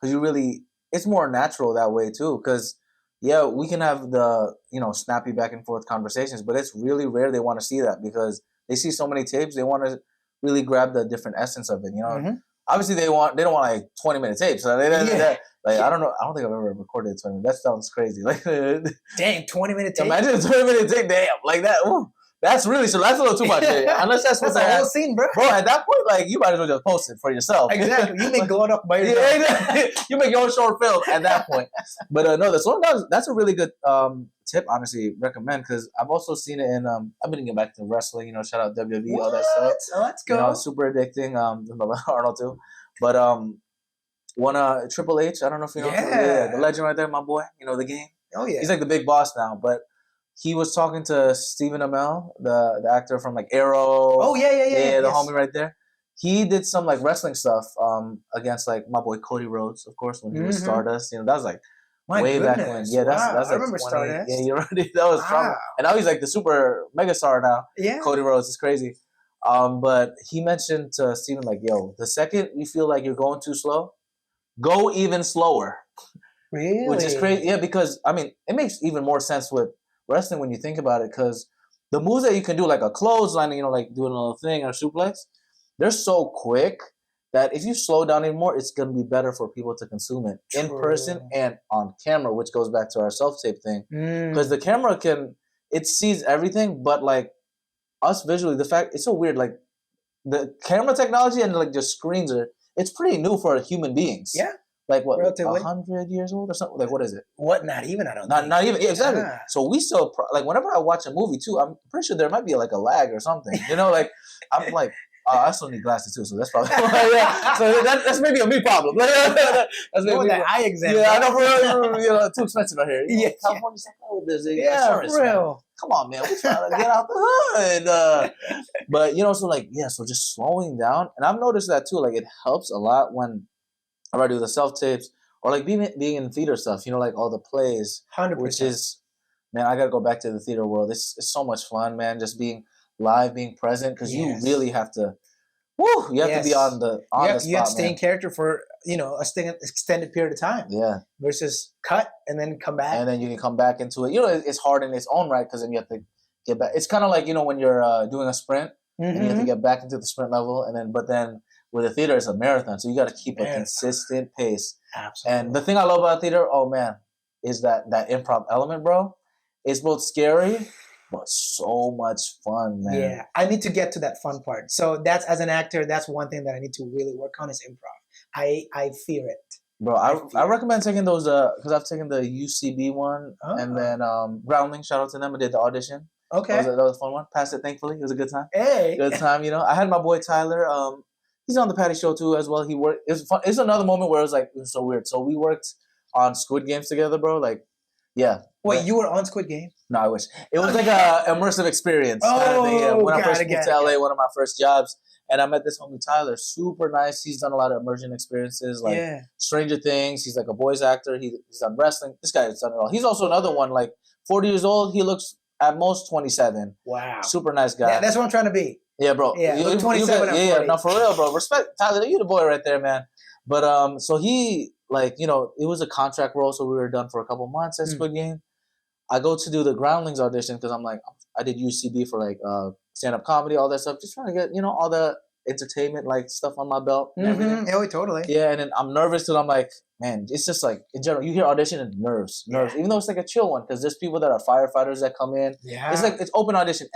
Because it's more natural that way too. Because, yeah, we can have the, you know, snappy back and forth conversations, but it's really rare they want to see that because they see so many tapes, they want to really grab the different essence of it, you know. Obviously, they don't want like 20-minute tapes. So I don't know. I don't think I've ever recorded 20 minutes. That sounds crazy. Like, dang, 20-minute tape. Imagine a 20-minute tape. Damn, like that. Ooh, that's really so. That's a little too much. Unless that's the whole scene, bro. Bro, at that point, like you might as well just post it for yourself. Exactly. You make glowing up by yourself. You make your own short film at that point. But no, the slowing down. That's a really good tip. Honestly, recommend because I've also seen it in. I've been getting back to wrestling. You know, shout out WWE, all that stuff. Oh, let's go. You know, super addicting. Arnold too. But one Triple H. I don't know if you know. The legend right there, my boy. You know the game. Oh yeah. He's like the big boss now, but. He was talking to Stephen Amell, the actor from like Arrow. Oh yeah. The homie right there. He did some like wrestling stuff against like my boy Cody Rhodes, of course, when he was Stardust. You know, that was like way back when. Yeah, that's I like remember 20. Stardust. Yeah, you're right. That was strong. And now he's like the super mega star now. Yeah. Cody Rhodes is crazy. But he mentioned to Stephen like, yo, the second you feel like you're going too slow, go even slower. Really? Which is crazy. Yeah, because I mean, it makes even more sense with wrestling when you think about it, because the moves that you can do, like a clothesline, you know, like doing a little thing or suplex, they're so quick that if you slow down anymore, it's going to be better for people to consume it in person and on camera, which goes back to our self-tape thing. Because the camera it sees everything, but like us visually, it's so weird. Like the camera technology and like just screens it's pretty new for human beings. Yeah. like what, Relatively. 100 years old or something? Like what is it? What? Not even. I don't. Not even. Yeah, exactly. Yeah. So we still like whenever I watch a movie too, I'm pretty sure there might be like a lag or something. You know, like I'm like. I still need glasses too, so that's probably yeah. So that's maybe a me problem. That's maybe that eye exam. Yeah, I know, for real, you know, too expensive out here. Yeah, California's like, this insurance, for real. Man. Come on, man, we're trying to get out the hood. But you know, so like, yeah, so just slowing down, and I've noticed that too. Like, it helps a lot when I do the self tapes or like being in theater stuff. You know, like all the plays, 100%. Which is, man, I gotta go back to the theater world. It's so much fun, man. Just being live, being present, because you really have to. Woo! You have to be on the spot. You have to stay in character for a extended period of time. Yeah. Versus cut and then come back. And then you can come back into it. You know, it's hard in its own right because then you have to get back. It's kind of like when you're doing a sprint and you have to get back into the sprint level, but then with the theater it's a marathon, so you got to keep a consistent pace. Absolutely. And the thing I love about theater, oh man, is that improv element, bro. It's both scary. But so much fun, man. Yeah, I need to get to that fun part. So that's, as an actor, that's one thing that I need to really work on is improv. I fear it. Bro, I recommend taking those because I've taken the UCB one and then Groundling. Shout out to them. I did the audition. Okay, that was a fun one. Passed it thankfully. It was a good time. Hey, good time. You know, I had my boy Tyler. He's on the Patty Show too as well. He worked. It's fun. It's another moment where it was so weird. So we worked on Squid Games together, bro. Like, yeah. Wait, you were on Squid Game? No, I wish. It was like a immersive experience kind of thing. Yeah. When I first moved to LA, one of my first jobs, and I met this homie Tyler. Super nice. He's done a lot of immersion experiences, like Stranger Things. He's like a voice actor. He's done wrestling. This guy has done it all. He's also another one, like 40 years old. He looks at most 27. Wow. Super nice guy. Yeah, that's what I'm trying to be. Yeah, bro. Yeah, you 27. Yeah, no, for real, bro. Respect, Tyler. You the boy right there, man. But so he it was a contract role, so we were done for a couple months at Squid Game. I go to do the Groundlings audition because I'm like, I did UCB for like stand-up comedy, all that stuff, just trying to get all the entertainment like stuff on my belt and everything. Oh, totally. Yeah, and then I'm nervous and I'm like, man, it's just like in general, you hear audition and nerves, even though it's like a chill one because there's people that are firefighters that come in. Yeah, it's like it's open audition.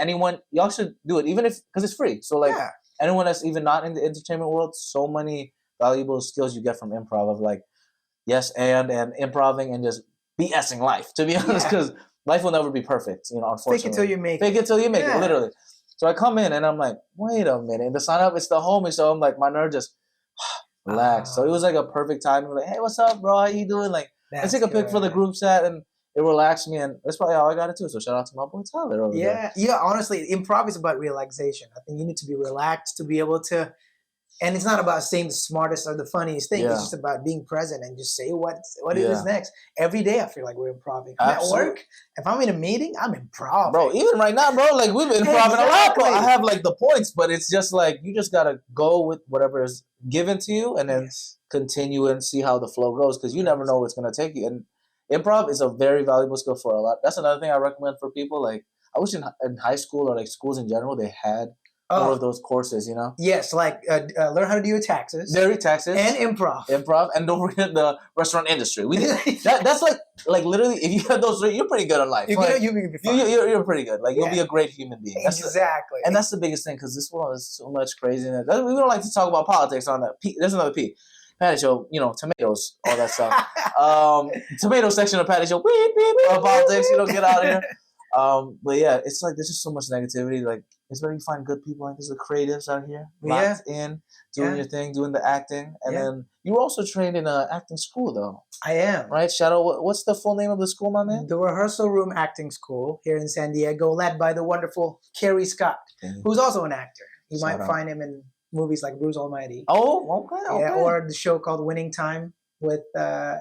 Y'all should do it, even if because it's free. So like anyone that's even not in the entertainment world, so many valuable skills you get from improv of like yes and improving and just BSing life, to be honest, because life will never be perfect, unfortunately. Fake it till you make it. Fake it till you make it, literally. So I come in and I'm like, wait a minute. And the sign up, it's the homie. So I'm like, my nerve just relaxed. So it was like a perfect time. Like, hey, what's up, bro? How you doing? Like, let's take a pic for the group chat. And it relaxed me. And that's probably how I got it too. So shout out to my boy Tyler over there. Yeah, honestly, improv is about relaxation. I think you need to be relaxed to be able to. And it's not about saying the smartest or the funniest thing. It's just about being present and just say what is next. Every day I feel like we're improving. I'm at work. If I'm in a meeting, I'm improving. Bro, even right now, bro, like we've been improving a lot, bro. I have like the points, but it's just like you just gotta go with whatever is given to you and then continue and see how the flow goes because you never know what's gonna take you. And improv is a very valuable skill for a lot. That's another thing I recommend for people. Like I wish in high school or like schools in general they had more of those courses, Yes, like learn how to do your taxes. Taxes. And improv. And don't forget the restaurant industry. That's like literally, if you have those three, you're pretty good in life. You're pretty good. Like, you'll be a great human being. Exactly. And that's the biggest thing, because this world is so much craziness. We don't like to talk about politics on that. There's another P. Patty Show, tomatoes, all that stuff. Tomato section of Patty Show, politics, get out of here. But yeah, it's like there's just so much negativity. Like, it's better you find good people like this, the creatives out here, locked in, doing your thing, doing the acting. And then you were also trained in an acting school, though. I am. Right? Shadow, what's the full name of the school, my man? The Rehearsal Room Acting School here in San Diego, led by the wonderful Kerry Scott, who's also an actor. You might find him in movies like Bruce Almighty. Oh, okay. Yeah, or the show called Winning Time with... yeah,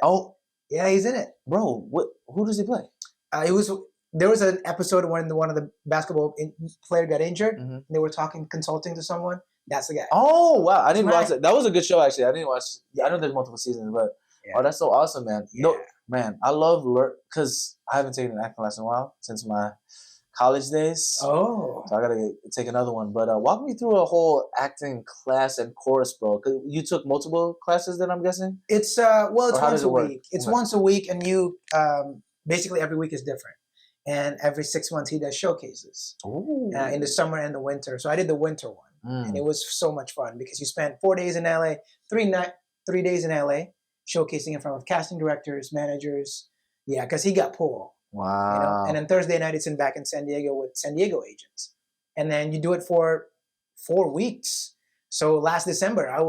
he's in it. Bro, who does he play? There was an episode when one of the basketball player got injured. And they were consulting to someone. That's the guy. Oh, wow. I didn't watch it. That was a good show, actually. I didn't watch. I know there's multiple seasons, but that's so awesome, man. Yeah. No, man, I love because I haven't taken an acting class in a while since my college days. Oh. So I got to take another one. But walk me through a whole acting class and course, bro. Because you took multiple classes then, I'm guessing? It's once a week. It's once a week, and you basically every week is different. And every 6 months he does showcases in the summer and the winter. So I did the winter one, and it was so much fun because you spent 4 days in LA, 3 days in LA, showcasing in front of casting directors, managers. Yeah, because he got pulled. Wow. You know? And then Thursday night, it's back in San Diego with San Diego agents. And then you do it for 4 weeks. So last December, I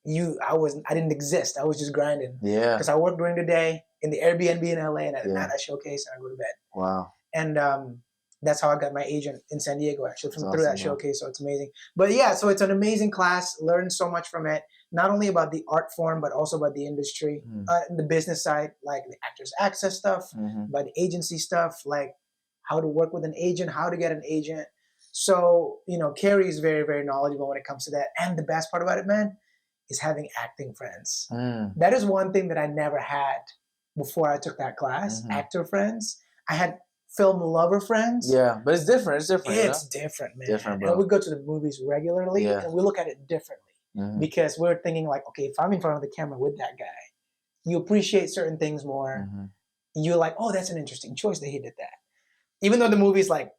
didn't exist. I was just grinding. Yeah. Because I worked during the day in the Airbnb in LA, and at night I showcase and I go to bed. Wow. And that's how I got my agent in San Diego, actually, through that showcase. So it's amazing. But yeah, so it's an amazing class. Learned so much from it. Not only about the art form, but also about the industry, the business side, like the Actors Access stuff, about the agency stuff, like how to work with an agent, how to get an agent. So, you know, Carrie is very, very knowledgeable when it comes to that. And the best part about it, man, is having acting friends. That is one thing that I never had before I took that class, actor friends. I had film lover friends. Yeah, but it's different. It's different. It's different, man. Different, bro. And we go to the movies regularly, and we look at it differently. Because we're thinking like, okay, if I'm in front of the camera with that guy, you appreciate certain things more. You're like, oh, that's an interesting choice that he did that. Even though the movie's like,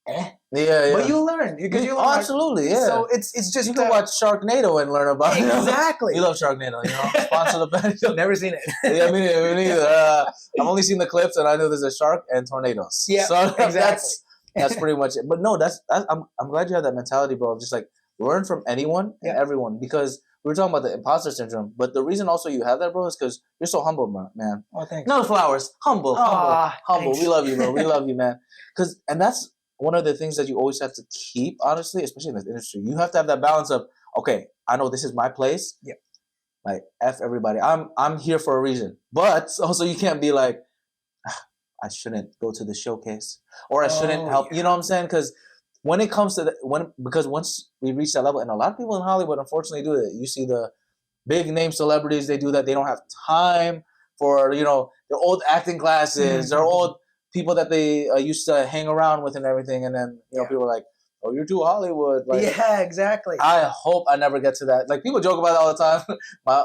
but you learn. Because you learn absolutely, yeah. So it's just... You can watch Sharknado and learn about it. Exactly. You love Sharknado, you know? Sponsor the band. Never seen it. Yeah, me neither. I've only seen the clips and I know there's a shark and tornadoes. Yeah, so exactly. That's pretty much it. But no, I'm glad you have that mentality, bro, of just like learn from anyone and everyone, because we were talking about the imposter syndrome. But the reason also you have that, bro, is because you're so humble, man. Oh, thanks. No flowers. Humble. Thanks. We love you, bro. We love you, man. And that's one of the things that you always have to keep, honestly, especially in this industry. You have to have that balance of, okay, I know this is my place. Yep. Like, F everybody. I'm here for a reason. But also you can't be like, I shouldn't go to the showcase. Or I shouldn't help. Yeah. You know what I'm saying? Because when it comes to because once we reach that level, and a lot of people in Hollywood unfortunately do it. You see the big name celebrities, they do that. They don't have time for, you know, their old acting classes, their old people that they used to hang around with and everything. And then, you know, people are like, oh, you're too Hollywood. Like, yeah, exactly. I hope I never get to that. Like, people joke about it all the time.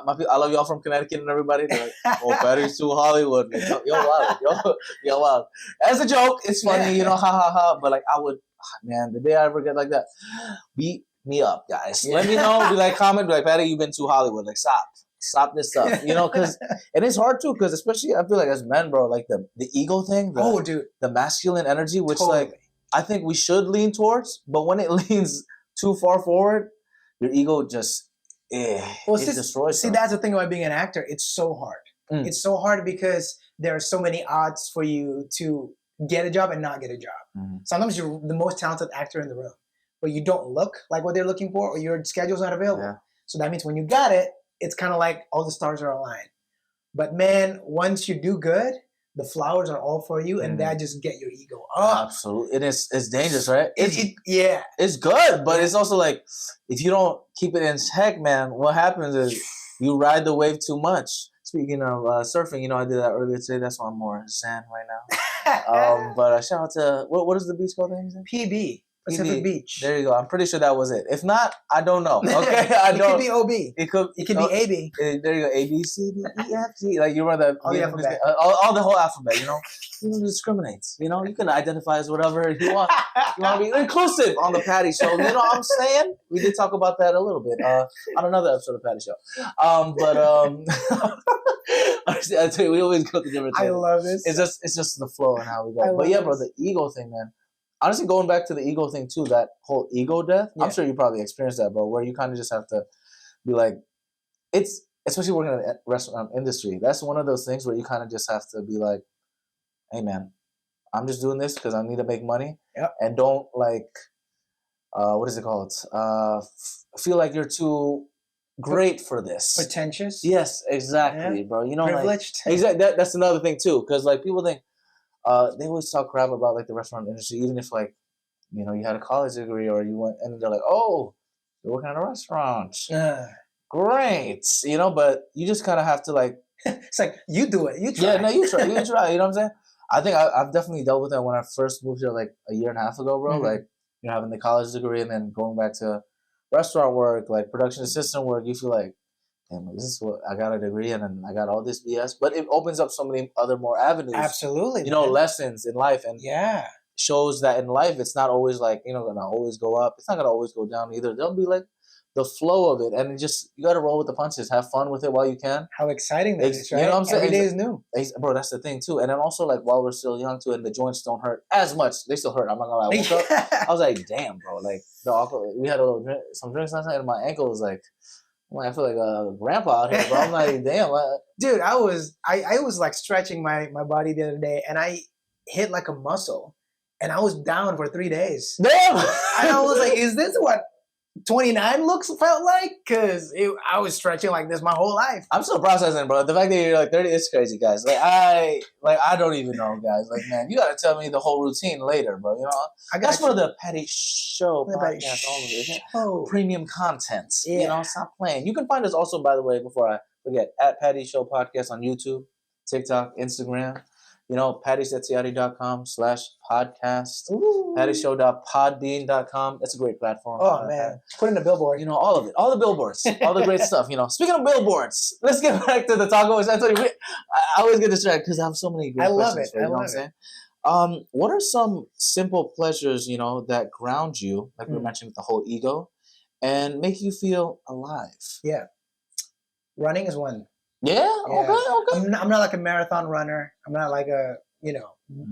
My people, I love y'all from Connecticut and everybody. They're like, oh, Patty's too Hollywood. Like, yo, wow. Yo, wow. As a joke, it's funny, you know, ha, ha, ha. But, like, I would, man, the day I ever get like that, beat me up, guys. Let me know. Be like, comment. Be like, Patty, you've been too Hollywood. Like, stop this stuff, you know, because and it's hard too, because especially I feel like as men, bro, like the ego thing, the masculine energy, which like I think we should lean towards, but when it leans too far forward, your ego just it destroys. See, that's the thing about being an actor. It's so hard. It's so hard because there are so many odds for you to get a job and not get a job. Sometimes you're the most talented actor in the room, but you don't look like what they're looking for, or your schedule's not available. So that means when you got it, it's kind of like all the stars are aligned. But man, once you do good, the flowers are all for you, and that just get your ego up. Absolutely. It's dangerous, right? Yeah. It's good, but it's also like, if you don't keep it in check, man, what happens is you ride the wave too much. Speaking of surfing, you know, I did that earlier today. That's why I'm more zen right now. But shout out to, what is the beach called? PB. Pacific Beach. There you go. I'm pretty sure that was it. If not, I don't know. Okay, it could be OB. It could be AB. There you go. A B C D E F G. Like you run the alphabet. All the whole alphabet. You know, you don't discriminate. You know, you can identify as whatever you want. You want to be inclusive on the Patty Show. You know what I'm saying? We did talk about that a little bit on another episode of Patty Show. I tell you, we always go to different things. I love this. It's just the flow and how we go. But yeah, bro, the ego thing, man. Honestly, going back to the ego thing too, that whole ego death, I'm sure you probably experienced that, bro, where you kind of just have to be like, it's, especially working in the restaurant industry, that's one of those things where you kind of just have to be like, hey man, I'm just doing this because I need to make money. And don't like, what is it called? Feel like you're too great for this. Pretentious? Yes, exactly, bro. You know, privileged. Like, exactly. That's another thing too, because like people think, they always talk crap about like the restaurant industry, even if like, you know, you had a college degree or you went, and they're like, oh, you're working at a restaurant. Great. You know, but you just kind of have to like, it's like, you do it. You try. Yeah, no, you try. You try. You know what I'm saying? I think I've definitely dealt with that when I first moved here like a year and a half ago, bro. Like, you know, having the college degree and then going back to restaurant work, like production assistant work, you feel like, damn, this is what I got a degree in and I got all this BS, but it opens up so many other more avenues. Absolutely. You know, lessons in life, and shows that in life it's not always like, you know, gonna always go up. It's not gonna always go down either. There'll be like the flow of it, and you got to roll with the punches, have fun with it while you can. How exciting that is, right? You know what I'm saying? Every day is new. Bro, that's the thing too. And then also like while we're still young too, and the joints don't hurt as much. They still hurt. I'm not gonna lie. I woke up, I was like, damn, bro. Like we had some drinks last night, and my ankle was like, I feel like a grandpa out here, bro. I'm like, damn. Dude, I was like stretching my body the other day, and I hit like a muscle, and I was down for 3 days. Damn. And I was like, is this what 29 felt like? Because I was stretching like this my whole life. I'm still processing, bro. The fact that you're like 30 is crazy, guys. I don't even know, guys. Like, man, you gotta tell me the whole routine later, bro. You know, that's for the Petty Show podcast. All of it, premium content. Yeah. You know, stop playing. You can find us also, by the way, before I forget, at Petty Show Podcast on YouTube, TikTok, Instagram. You know, pattysetiati.com/podcast. pattyshow.podbean.com. That's a great platform. Oh, man. Put in the billboard. You know, all of it. All the billboards. All the great stuff. You know, speaking of billboards, let's get back to the taco. I told you, I always get distracted because I have so many great questions. I love it. What are some simple pleasures, you know, that ground you, like we were mentioning with the whole ego, and make you feel alive? Yeah. Running is one. Yeah. Okay. I'm not like a marathon runner. I'm not like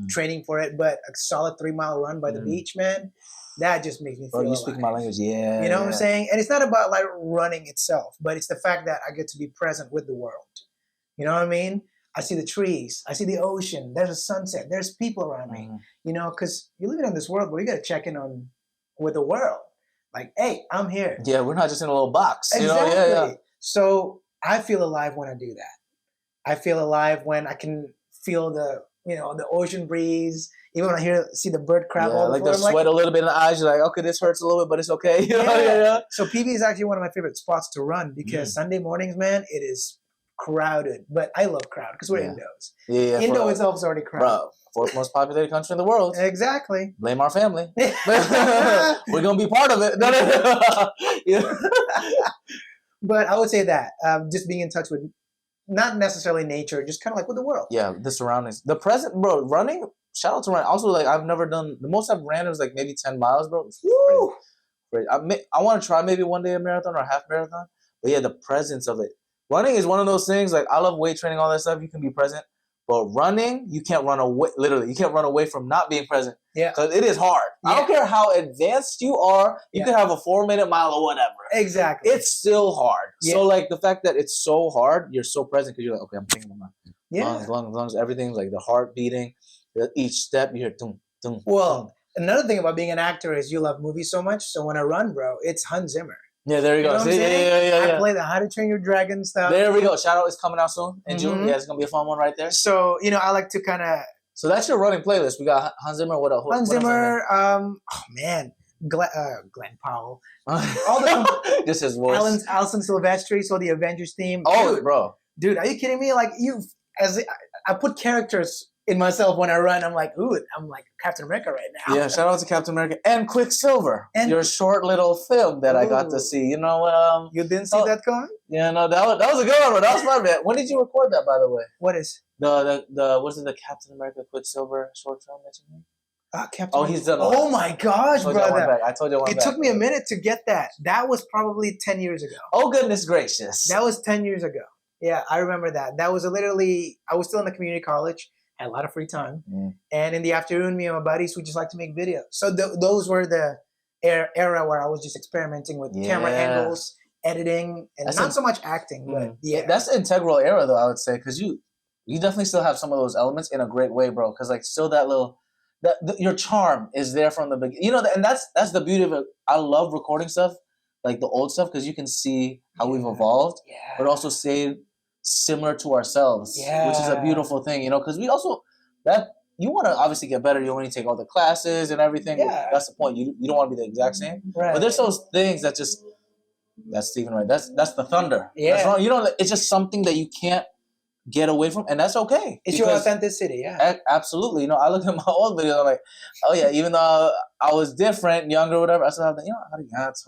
training for it, but a solid 3-mile run by the beach, man, that just makes me feel alive. You speak my language, yeah. You know what I'm saying? And it's not about like running itself, but it's the fact that I get to be present with the world. You know what I mean? I see the trees, I see the ocean, there's a sunset, there's people around me. You know, because you're living in this world where you got to check in on with the world. Like, hey, I'm here. Yeah, we're not just in a little box. Exactly. You know? Yeah. So I feel alive when I do that. I feel alive when I can feel the ocean breeze. Even when I see the bird crap all the time. Like the sweat a little bit in the eyes. You're like, okay, this hurts a little bit, but it's okay. You know? Yeah. So PB is actually one of my favorite spots to run because Sunday mornings, man, it is crowded. But I love crowd because we're indoors. Yeah. Indo itself is already crowded. Bro, fourth most populated country in the world. Exactly. Blame our family. We're going to be part of it. But I would say that just being in touch with not necessarily nature, just kind of like with the world. Yeah, the surroundings. The present, bro, running, shout out to running. Also, like, I've never done, the most I've ran was like maybe 10 miles, bro. Woo! Crazy. I want to try maybe one day a marathon or a half marathon. But yeah, the presence of it. Running is one of those things, like, I love weight training, all that stuff. You can be present. But running, you can't run away, literally. You can't run away from not being present. Yeah. Because it is hard. Yeah. I don't care how advanced you are. You can have a 4-minute mile or whatever. Exactly. It's still hard. Yeah. So, like, the fact that it's so hard, you're so present because you're like, okay, I'm thinking about my lungs, everything's like the heart beating. Each step, you hear dum, dum. Well, another thing about being an actor is you love movies so much. So when I run, bro, it's Hans Zimmer. Yeah, there you go. See, yeah. I play the How to Train Your Dragon stuff. There we go. Shout out is coming out soon in June. Yeah, it's gonna be a fun one right there. So I like to kind of. So that's your running playlist. We got Hans Zimmer. What else? Hans Zimmer. Glenn Powell. All the just his voice. Alison Silvestri. So the Avengers theme. Oh, dude, are you kidding me? Like I put characters in myself when I run. I'm like, ooh, I'm like Captain America right now. Yeah, shout out to Captain America and Quicksilver. And your short little film that I got to see. You know, you didn't see that coming? Yeah, no, that was a good one. That was my bad. When did you record that, by the way? What is the was it the Captain America Quicksilver short film that you made? Captain. He's done. Oh my gosh, brother! I told you one. It took me a minute to get that. That was probably 10 years ago. Oh goodness gracious! That was 10 years ago. Yeah, I remember that. That was literally. I was still in the community college. Had a lot of free time, and in the afternoon, me and my buddies would just like to make videos. So those were the era where I was just experimenting with camera angles, editing, and not so much acting. But that's the integral era, though, I would say, because you definitely still have some of those elements in a great way, bro. Because like still that little your charm is there from the beginning. You know, and that's the beauty of it. I love recording stuff like the old stuff because you can see how we've evolved, but also stay similar to ourselves, which is a beautiful thing, you know, because we also you want to obviously get better. You want to take all the classes and everything. Yeah. That's the point. You don't want to be the exact same. Right. But there's those things that just that's Stephen right. That's the thunder. Yeah. That's wrong. You know, it's just something that you can't get away from, and that's okay. It's your authenticity, absolutely. You know, I look at my old videos, I'm like, oh yeah, even though I was different, younger, whatever, I still have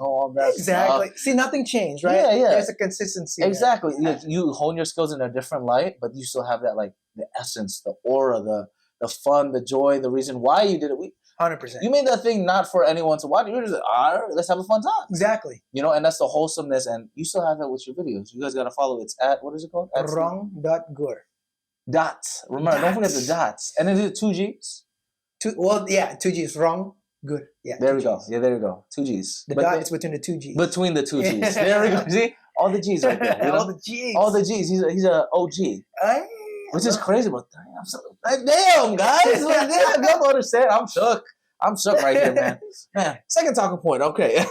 all that exactly. Stuff. See, nothing changed, right? Yeah. There's a consistency. Exactly. You hone your skills in a different light, but you still have that, like, the essence, the aura, the fun, the joy, the reason why you did it. 100%. You made that thing not for anyone to watch. You're just like, all right, let's have a fun time. Exactly. You know, and that's the wholesomeness. And you still have that with your videos. You guys got to follow. It's at, what is it called? Ronggur. Dots. Remember, don't forget the dots. And is it 2Gs? Two G's. Wrong. Good. Yeah. There we go. Yeah, there we go. 2Gs. The dot is between the 2 G's. Between the 2 Gs. There we go. See? All the G's right there. You know? All the G's. All the G's. He's a OG. Which is crazy, but damn, guys. Like, damn, y'all don't understand. I'm shook. I'm shook right here, man. Man, second talking point. Okay.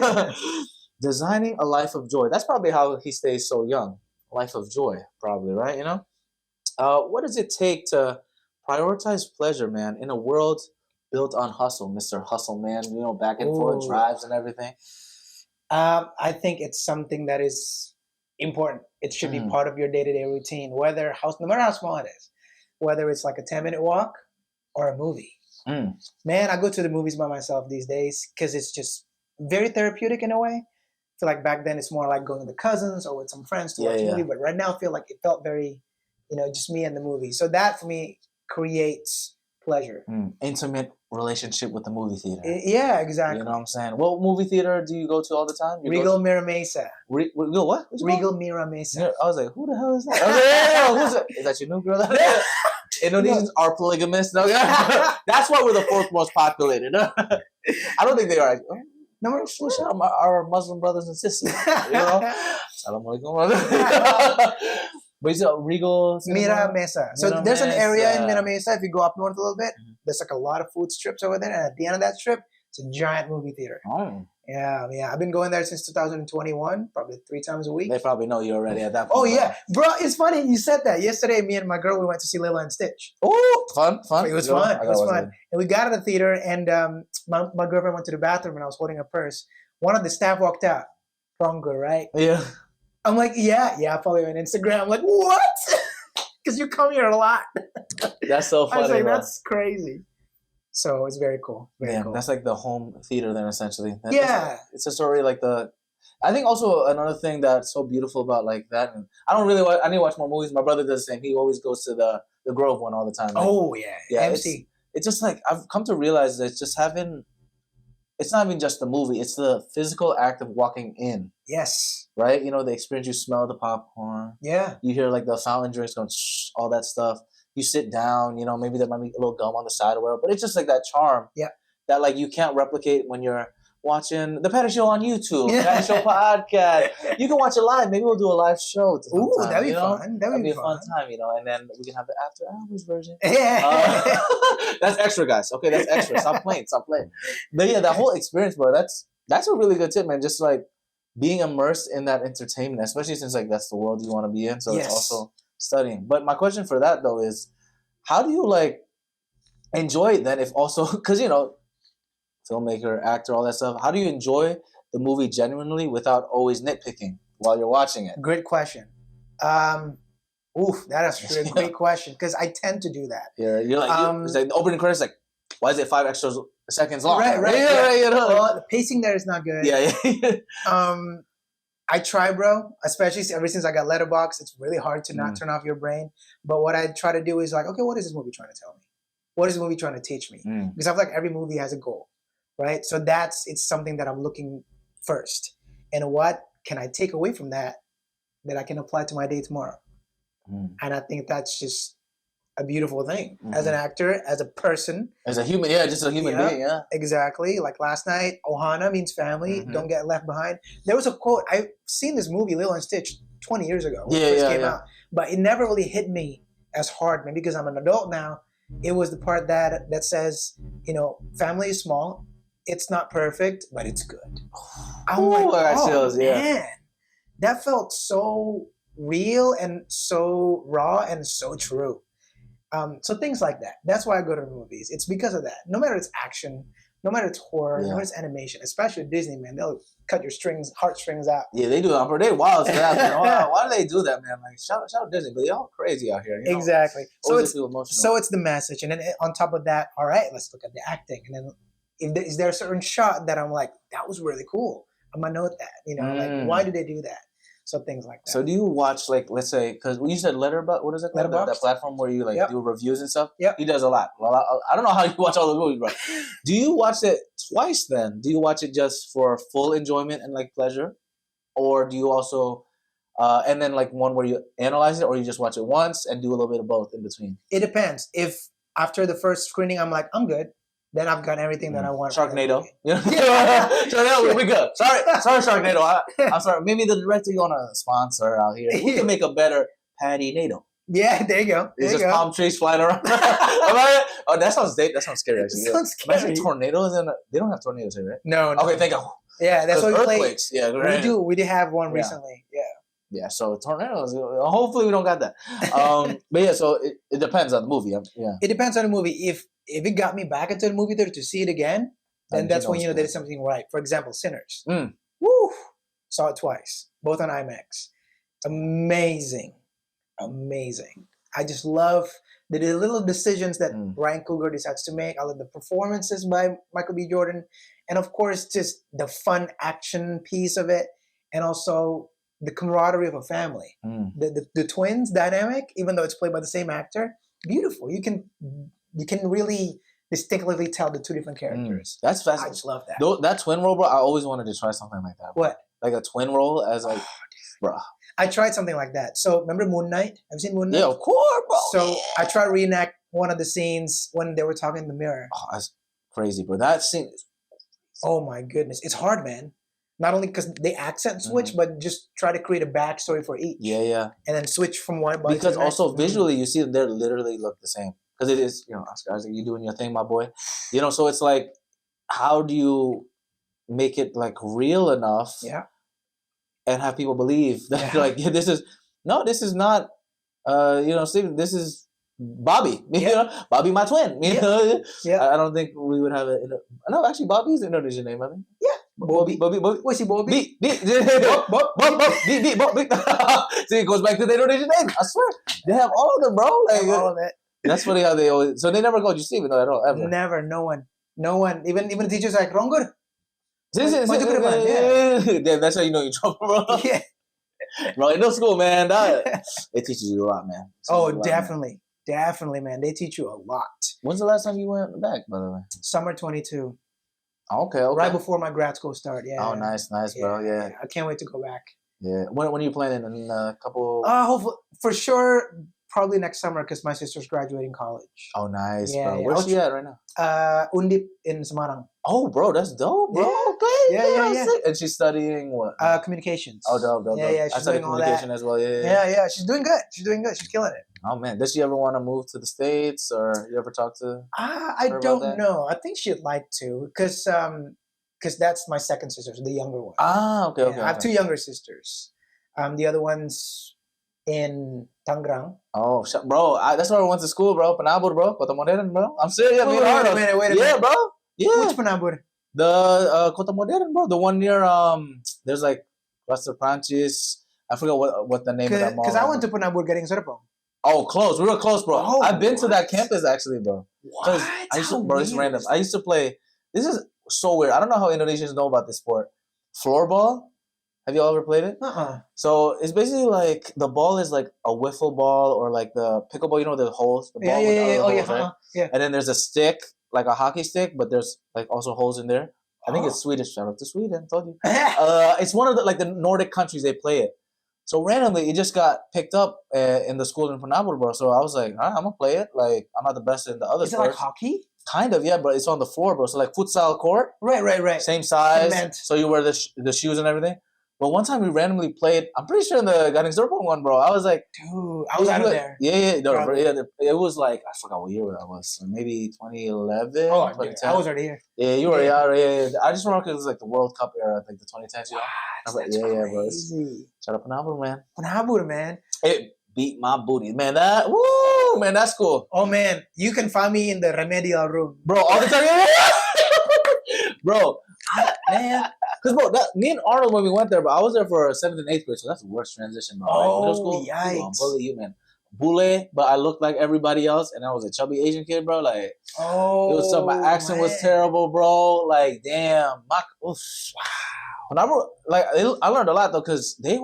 Designing a life of joy. That's probably how he stays so young. Life of joy, probably, right? You know? What does it take to prioritize pleasure, man, in a world built on hustle, Mr. Hustle Man, you know, back and forth drives and everything? I think it's something that is important. It should be part of your day-to-day routine, no matter how small it is, whether it's like a 10-minute walk or a movie. Man, I go to the movies by myself these days because it's just very therapeutic in a way. I feel like back then it's more like going with the cousins or with some friends to watch a movie, but right now I feel like it felt very, just me and the movie. So that for me creates pleasure. Intimate relationship with the movie theater. Yeah, exactly. You know what I'm saying? What movie theater do you go to all the time? Regal Mira Mesa. Regal what? Regal Mira Mesa. I was like, who the hell is that? I was like, who's that? Is that your new girl? Indonesians are polygamists. No, that's why we're the fourth most populated. I don't think they are. No, we're shout out our Muslim brothers and sisters. You know? Assalamualaikum. But it's a Regal Mira Mesa. So there's an area in Mira Mesa. If you go up north a little bit, there's like a lot of food strips over there. And at the end of that strip, it's a giant movie theater. Oh. Yeah. I've been going there since 2021, probably 3 times a week. They probably know you already at that point. Oh, yeah. Bro, it's funny you said that. Yesterday, me and my girl, we went to see Lilo and Stitch. Oh, fun. It was fun. And we got at the theater, and my girlfriend went to the bathroom, and I was holding her purse. One of the staff walked out. Ronggur, right? Yeah. I'm like, yeah, I follow you on Instagram. I'm like, what? Because you come here a lot. That's so funny. I was like, that's crazy. So it's very cool. Very cool. That's like the home theater then, essentially. It's a story like I think also another thing that's so beautiful about like that, and I need to watch more movies. My brother does the same. He always goes to the Grove one all the time. Like, yeah. MC. It's just like, I've come to realize that it's not even just the movie, it's the physical act of walking in. Yes. Right? The experience, you smell the popcorn. Yeah. You hear like the fountain drinks going, shh, all that stuff. You sit down, maybe there might be a little gum on the side or whatever, but it's just like that charm. Yeah. That like you can't replicate when you're watching the Patty Show on YouTube, Patty Show podcast. You can watch it live. Maybe we'll do a live show. Ooh, that'd be fun. That'd be a fun time, and then we can have the after hours version. Yeah. That's extra, guys. Okay, that's extra. Stop playing. But yeah, that whole experience, bro, that's a really good tip, man. Just like being immersed in that entertainment, especially since like that's the world you want to be in. So it's also studying. But my question for that though is, how do you like enjoy it then if also, because filmmaker, actor, all that stuff, how do you enjoy the movie genuinely without always nitpicking while you're watching it? Great question. That is a great question, because I tend to do that. Yeah, you're like, it's like the opening credits, like, why is it 5 extra seconds long? Right. Yeah. Well, the pacing there is not good. Yeah. I try, bro, especially ever since I got Letterboxd. It's really hard to not turn off your brain. But what I try to do is like, okay, what is this movie trying to tell me? What is the movie trying to teach me? Because I feel like every movie has a goal, right? So it's something that I'm looking first. And what can I take away from that I can apply to my day tomorrow? And I think that's just a beautiful thing. As an actor, as a person. As a human, just a human being, yeah. Exactly. Like last night, Ohana means family, don't get left behind. There was a quote, I've seen this movie, Lilo and Stitch, 20 years ago when it first came out. But it never really hit me as hard, maybe because I'm an adult now. It was the part that says, family is small, it's not perfect, but it's good. I'm man, that felt so real and so raw and so true. So things like that. That's why I go to the movies. It's because of that. No matter it's action, no matter it's horror, no matter it's animation, especially with Disney, man, they'll cut your heartstrings out. Yeah, they do that. They're wild for that, man. Why do they do that, man? Like, shout out Disney, but they're all crazy out here. Exactly. So it's the message. And then on top of that, all right, let's look at the acting. And then is there a certain shot that I'm like, that was really cool? I'm going to note that. Like, why do they do that? So things like that. So do you watch, like, let's say, because you said Letterboxd, what is it called? That platform where you like do reviews and stuff? Yep. He does a lot. Well, I don't know how you watch all the movies, bro. Do you watch it twice then? Do you watch it just for full enjoyment and like pleasure? Or do you also, and then like one where you analyze it, or you just watch it once and do a little bit of both in between? It depends. If after the first screening I'm like, I'm good, then I've got everything that I want. Sharknado. Sharknado, we good. Sorry, Sharknado. I'm sorry. Maybe the director you want to sponsor out here. We can make a better Patty Nado. Yeah, there you go. It's just palm trees flying around. Oh, that sounds scary. Actually, sounds scary. Imagine tornadoes they don't have tornadoes here, right? No. Okay, thank God. Yeah, that's what we earthquakes. Play. Yeah, right. We did have one recently. Yeah. Yeah, so tornadoes. Hopefully, we don't got that. But yeah, so it depends on the movie. Yeah. It depends on the movie. If it got me back into the movie theater to see it again, then that's when there is something right. For example, Sinners. Woo! Saw it twice, both on IMAX. Amazing. I just love the little decisions that Ryan Coogler decides to make. I love the performances by Michael B. Jordan, and of course, just the fun action piece of it, and also the camaraderie of a family. The twins dynamic, even though it's played by the same actor, beautiful. You can really distinctly tell the two different characters. That's fascinating. I just love that. That twin role, bro, I always wanted to try something like that. What? Like a twin role as like, bro. I tried something like that. So remember Moon Knight? Have you seen Moon Knight? Yeah, of course, bro. So I tried to reenact one of the scenes when they were talking in the mirror. Oh, that's crazy, bro. That scene is... Oh my goodness. It's hard, man. Not only because they accent switch, but just try to create a backstory for each. Yeah. And then switch from one body because to the next. Also visually, you see them, they literally look the same. Because it is, Oscar Isaac, you doing your thing, my boy. So it's like, how do you make it like real enough? Yeah. And have people believe that like this is not Steven, this is Bobby. Bobby, my twin. I don't think we would have it. No, actually, Bobby's an Indonesian name, I think. Yeah. Bobby. What's he, Bobby? See, it goes back to the Indonesian name. I swear, they have all of them, bro. Like, all of it. That's funny how they always. So they never called you Steven though at all, ever. Never. No one. Even the teachers like Ronggur. That's how you know you're trouble, bro. Yeah. Bro, in no school, man, it teaches you a lot, man. Definitely. Definitely, man. They teach you a lot. When's the last time you went back, by the way? Summer 22. Okay. Right before my grad school start, yeah. Oh, nice, bro, yeah. I can't wait to go back. Yeah. When are you planning? In a couple... Hopefully, for sure, probably next summer because my sister's graduating college. Oh, nice, bro. Where's she at right now? Undip in Semarang. Oh, bro, that's dope, bro. Yeah. Okay. Yeah. And she's studying what? Communications. Oh, dope. Yeah. I studied communication as well. Yeah. She's doing good. She's killing it. Oh man, does she ever want to move to the States, or you ever talk to? I don't know. I think she'd like to, because that's my second sister, the younger one. Okay. I have two younger sisters. The other one's in Tangerang. Oh, bro, that's where I went to school, bro. Penabur, bro. Kota Modern, bro. I'm serious. Wait a minute. Yeah, bro. Yeah. Which Penabur? The Kota Modern, bro. The one near there's like Rasta Prancis. I forgot what the name of that mall. Because I went to Penabur getting Serpong. Oh, close. We were close, bro. Oh, I've been to that campus actually, bro. What? It's random. I used to play. This is so weird. I don't know how Indonesians know about this sport. Floorball. Have you all ever played it? So it's basically like the ball is like a wiffle ball or like the pickleball. You know the holes. The ball with the holes, right? Yeah. And then there's a stick, like a hockey stick, but there's like also holes in there. I think it's Swedish. Shout out to Sweden. I told you. It's one of the Nordic countries they play it. So randomly, it just got picked up in the school in Penabur, bro. So I was like, all right, I'm gonna play it. Like, I'm not the best in the other sports. Is it like hockey? Kind of, yeah, but it's on the floor, bro. So like futsal court. Right. Same size. Cement. So you wear the shoes and everything. But one time we randomly played, I'm pretty sure in the Gading Serpong one, bro. I was like... Dude, I was out of there. Yeah. No, it was like, I forgot what year that was. Maybe 2011, Oh, 2010. I was already here. Yeah, you were, yeah. I just remember it was like the World Cup era, like the 2010s, you know? I was like, That's bro. Shout out Penabur, man. Penabur, man. It beat my booty. Man, that's cool. Oh, man. You can find me in the remedial room. Bro, all the time. Bro, man. Because, bro, me and Arnold, when we went there, but I was there for 7th and 8th grade, so that's the worst transition, bro. Oh, middle school, yikes. I'll bully you, man. Bule, but I looked like everybody else, and I was a chubby Asian kid, bro. Like, it was my accent was terrible, bro. Like, damn. Wow. When I learned a lot though because they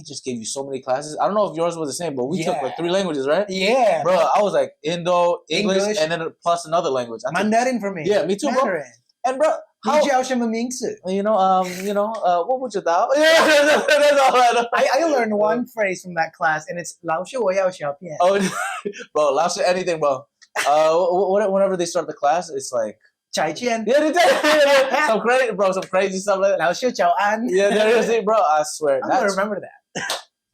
just gave you so many classes. I don't know if yours was the same, but we took like 3 languages, right? Yeah, bro. I was like English, and then plus another language. Mandarin for me. Yeah, me too, Mandarin. Bro. And bro, what would you do? Yeah, that's all I know. I learned one phrase from that class, and it's 老师我要小便. Oh, bro, 老师 anything, bro. Whenever they start the class, it's like. 再见. Yeah, they did. Some crazy stuff like that. 老师早安. Yeah, there is it, bro. I swear. I'm gonna remember that.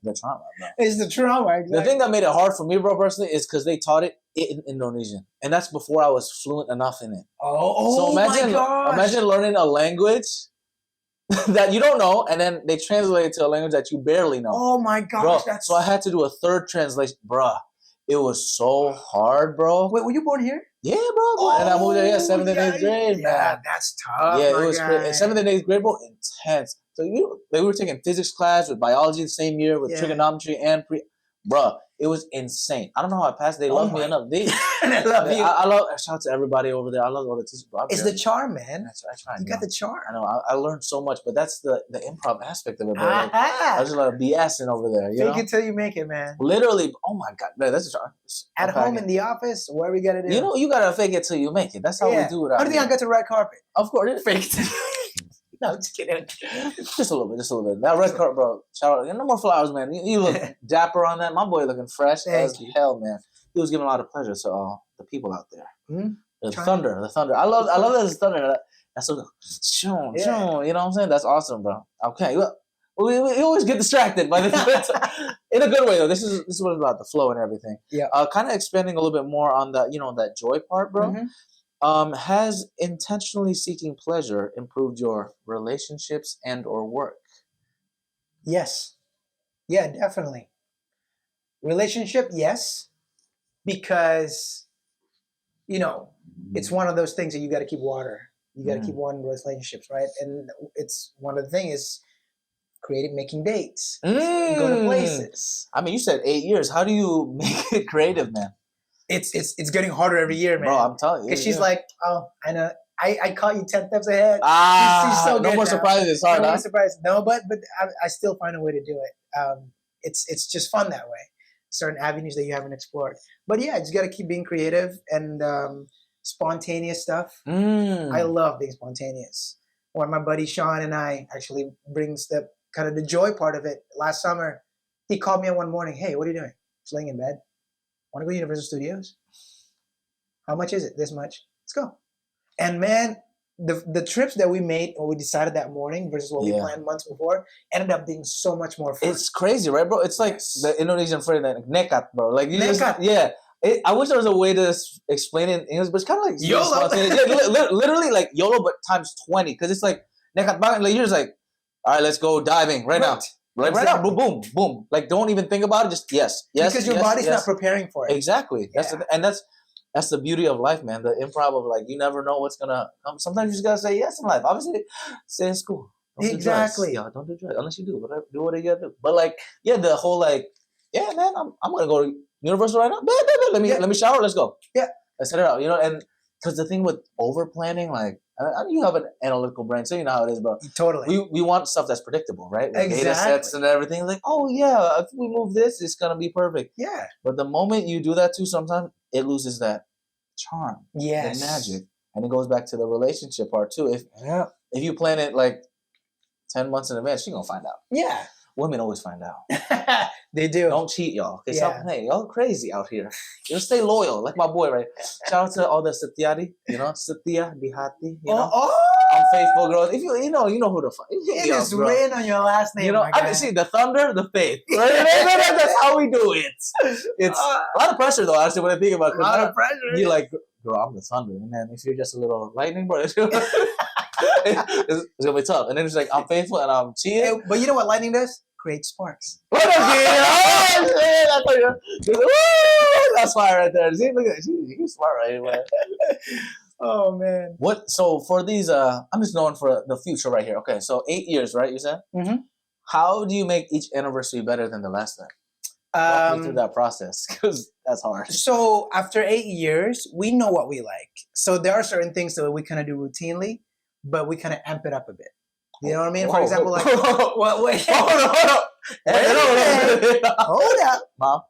The trauma, bro. It's the trauma. Exactly. The thing that made it hard for me, bro, personally, is because they taught it in Indonesian, and that's before I was fluent enough in it. So my gosh. Imagine learning a language that you don't know, and then they translate it to a language that you barely know. Oh my gosh, bro, so I had to do a third translation, bro. It was so hard, bro. Wait, were you born here? Yeah, bro. And I moved there, 7th and 8th grade, man. Yeah, that's tough. Yeah, it was great. 7th and 8th grade, bro, intense. So we were taking physics class with biology the same year with trigonometry and bro, it was insane. I don't know how I passed. They love me enough. They love you. I love. Shout out to everybody over there. I love all the teachers. Bro, it's the charm, man. I try. You got the charm. I know. I learned so much, but that's the improv aspect of it, bro. Like, I was just like BSing over there. You know? Fake it till you make it, man. Literally. Oh my god, man, that's a charm. At home, in the office, where we gotta do. You know, you gotta fake it till you make it. That's how we do it. How do you think I got to red carpet? Of course, fake it. No, just kidding. Just a little bit. That red carpet, bro. Shout out. No more flowers, man. You look dapper on that. My boy looking fresh as hell, man. He was giving a lot of pleasure to the people out there. Mm-hmm. The thunder. I love that it's thunder. That's so you know what I'm saying? That's awesome, bro. Okay, look. We always get distracted by this in a good way though. This is what it's about, the flow and everything. Yeah. Kind of expanding a little bit more on that, that joy part, bro. Mm-hmm. Has intentionally seeking pleasure improved your relationships and or work? Yes. Yeah, definitely. Relationship, yes. Because, it's one of those things that you got to keep water. You got to keep one relationships, right? And it's one of the things, making dates, go to places. I mean, you said 8 years. How do you make it creative, man? It's getting harder every year, man. Bro, I'm telling you. Because she's like, oh, I know. I caught you 10 steps ahead. She's so no more surprises. It's hard, no more surprises. No, but I still find a way to do it. It's just fun that way. Certain avenues that you haven't explored. But yeah, just got to keep being creative and spontaneous stuff. I love being spontaneous. When my buddy Sean and I actually brings the kind of the joy part of it. Last summer, he called me up one morning. Hey, what are you doing? Just laying in bed. Want to go to Universal Studios? How much is it? This much. Let's go. And man, the trips that we made when we decided that morning versus what we planned months before ended up being so much more fun. It's crazy, right, bro? It's like the Indonesian phrase, like nekat, bro. Like you nekat. I wish there was a way to explain it in English, but it's kind of like YOLO. Literally like YOLO, but times 20. Because it's like nekat banget. Like you're just like, all right, let's go diving right now. Like right now, boom, boom, boom. Like don't even think about it. Just yes. Because your body's not preparing for it. Exactly. That's the beauty of life, man. The improv of like you never know what's gonna come. Sometimes you just gotta say yes in life. Obviously, stay in school. Don't do drugs. Don't do drugs unless you do. Whatever, do what you gotta do. But like, the whole like, man, I'm gonna go to Universal right now. Let me shower. Let's go. Yeah, let's set it out. And because the thing with over planning, like. I mean, you have an analytical brain, so you know how it is, bro. Totally. We want stuff that's predictable, right? With exactly. Data sets and everything. Like, oh, yeah, if we move this, it's going to be perfect. Yeah. But the moment you do that, too, sometimes it loses that charm. Yes. The magic. And it goes back to the relationship part, too. If you plan it, like, 10 months in advance, you're going to find out. Yeah. Women always find out. They do. Don't cheat, y'all. Hey, y'all crazy out here. Stay loyal, like my boy, right? Shout out to all the Satyadi, Satya Dihati, I'm faithful, girls. If you know who the fuck. It is written on your last name. I can see the thunder, the faith. Right? That's how we do it. It's a lot of pressure, though. Actually, when I think about it, a lot of pressure. You're like, girl, I'm the thunder, and then if you're just a little lightning, bro, it's gonna be tough. And then it's like, I'm faithful and I'm cheating. But you know what lightning does? Create sparks. That's fire right there. See, look at he's smart right away. Oh man. So for these, I'm just going for the future right here. Okay, so 8 years, right? You said. Mm-hmm. How do you make each anniversary better than the last one? Walk me through that process, because that's hard. So after 8 years, we know what we like. So there are certain things that we kind of do routinely, but we kind of amp it up a bit. You know what I mean? Whoa, For example, like, what? Wait, hold up, Mom.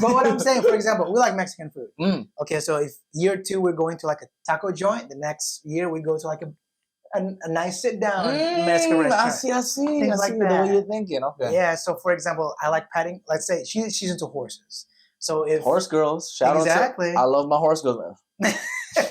But what I'm saying, for example, we like Mexican food. Mm. Okay, so if year 2 we're going to like a taco joint, the next year we go to like a nice sit down Mexican restaurant. I see. Things like that. The way you're thinking. Okay. Yeah. So for example, I like patting. Let's say she's into horses. So if horse girls, shout out to. I love my horse girls.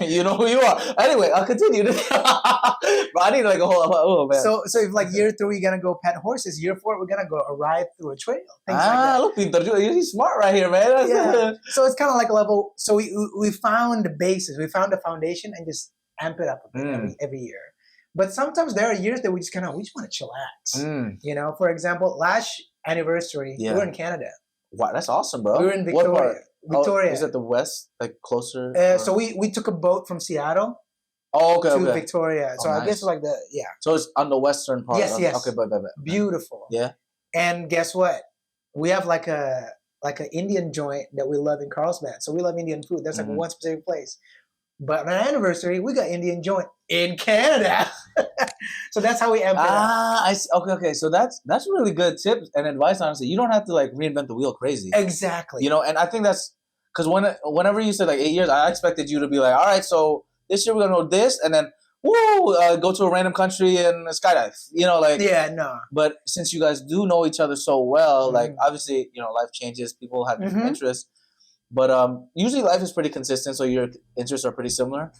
You know who you are. Anyway, I'll continue. But I need like a whole. Oh man. So if like year 3 we're gonna go pet horses, year 4 we're gonna go a ride through a trail. Things like that. Look, he's smart right here, man. Yeah. So it's kind of like a level. So we found the basis, we found the foundation, and just amp it up a bit every year. But sometimes there are years that we just want to chillax. You know, for example, last anniversary we were in Canada. Wow, that's awesome, bro. We were in Victoria. What part? Victoria. Is it the west, like closer? So we took a boat from Seattle. To Victoria. So nice. I guess like So it's on the western part. Yes. Okay, but. Beautiful. Yeah. And guess what? We have like an Indian joint that we love in Carlsbad. So we love Indian food. That's like one specific place. But on our anniversary, we got Indian joint in Canada. So that's how we amp it up. I see. Okay. So that's really good tips and advice. Honestly, you don't have to like reinvent the wheel crazy. Exactly. You know, and I think that's because whenever you said like 8 years, I expected you to be like, all right, so this year we're gonna know this, and then go to a random country and skydive. You know, like no. But since you guys do know each other so well, like obviously, you know, life changes. People have different interests. But usually life is pretty consistent, so your interests are pretty similar.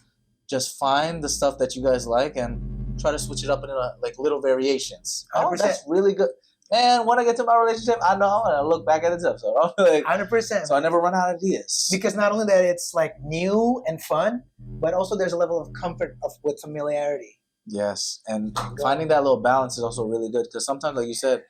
Just find the stuff that you guys like and try to switch it up into like little variations. 100%. Oh, that's really good. Man, when I get to my relationship, I know I'm going to look back at this episode. I'm like, 100%. So I never run out of ideas. Because not only that it's like new and fun, but also there's a level of comfort with familiarity. Yes, and finding that little balance is also really good because sometimes, like you said,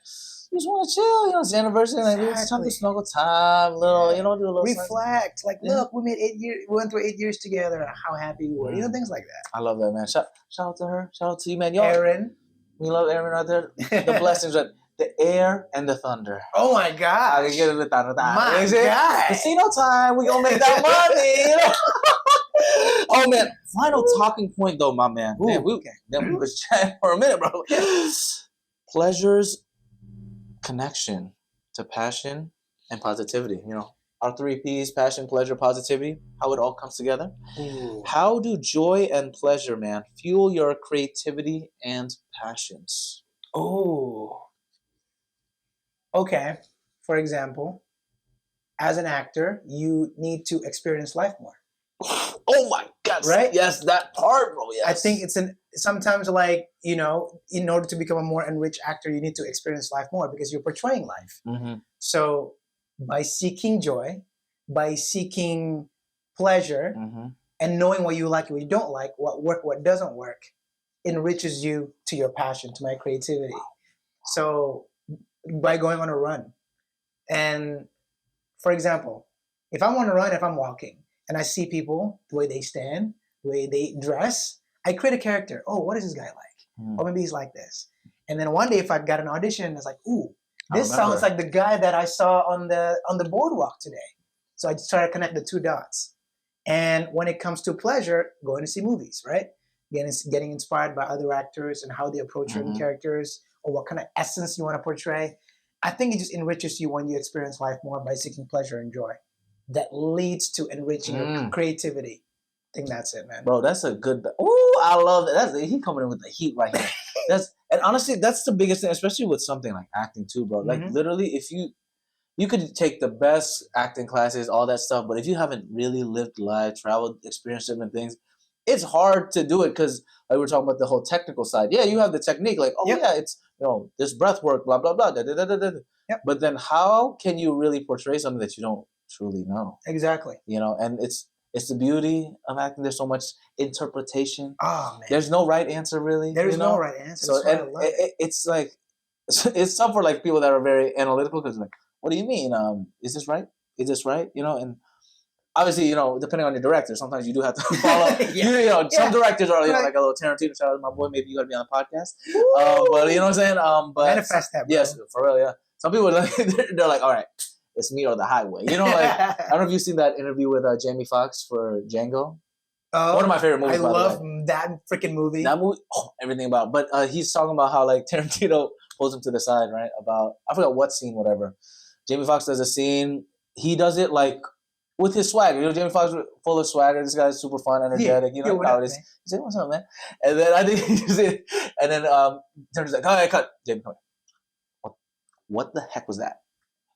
you just want to chill. You know, it's the anniversary, like it's time to snuggle time. Little, you know, do a little reflect. Like, look, we made 8 years. We went through 8 years together. How happy we were. You know, things like that. I love that, man. Shout out to her. Shout out to you, man. Yo, Aaron. We love Aaron right there. The blessings, right? The air and the thunder. Oh my God! I can get it with that. My God! Casino time. We gonna make that money. You know? Oh man! Final talking point, though, my man. Ooh, man, we was chatting for a minute, bro. Pleasures, connection to passion and positivity. You know, our 3 P's: passion, pleasure, positivity. How it all comes together. Ooh. How do joy and pleasure, man, fuel your creativity and passions? Oh. Okay. For example, as an actor, you need to experience life more. Oh my God! Right? Yes, that part, bro. Yes. I think it's sometimes like, you know, in order to become a more enriched actor, you need to experience life more because you're portraying life. Mm-hmm. So by seeking joy, by seeking pleasure, and knowing what you like and what you don't like, what doesn't work, enriches you to your passion, to my creativity. So by going on a run. And for example, if I'm on a run, if I'm walking and I see people, the way they stand, the way they dress, I create a character. Oh, what is this guy like? Or maybe he's like this. And then one day if I got an audition, it's like, ooh, this sounds like the guy that I saw on the boardwalk today. So I just try to connect the 2 dots. And when it comes to pleasure, going to see movies, right? Getting inspired by other actors and how they approach certain characters or what kind of essence you want to portray. I think it just enriches you when you experience life more by seeking pleasure and joy. That leads to enriching your creativity. I think that's it, man. Bro, that's a good... Ooh, I love that. He coming in with the heat right here. And honestly, that's the biggest thing, especially with something like acting too, bro. Like literally, if you could take the best acting classes, all that stuff, but if you haven't really lived life, traveled, experienced different things, it's hard to do it because like we're talking about the whole technical side. Yeah, you have the technique, like, it's, you know, this breath work, blah, blah, blah, da, da, da, da, da. Yep. But then how can you really portray something that you don't truly know? Exactly. You know, and it's the beauty of acting. There's so much interpretation. Oh, man. There's no right answer, really. There is no right answer. So it's like, it's tough for like people that are very analytical because like, what do you mean? Is this right? Is this right? You know, and obviously, you know, depending on your director, sometimes you do have to follow. Some directors are like a little Tarantino. Shout out to my boy. Maybe you got to be on the podcast. But you know what I'm saying? But manifest that, bro. Yes, for real, yeah. Some people, they're like, all right, it's me or the highway. You know, like, I don't know if you've seen that interview with Jamie Foxx for Django. One of my favorite movies. I love that freaking movie. That movie, everything about it. But he's talking about how like Tarantino pulls him to the side, right? About I forgot what scene, whatever. Jamie Foxx does a scene. He does it like with his swagger. You know, Jamie Foxx full of swagger. This guy's super fun, energetic. You know how it is. He's like, "What's up, man?" And then I think he's it. And then Tarantino's like, "All right, cut, Jamie, come here. What the heck was that?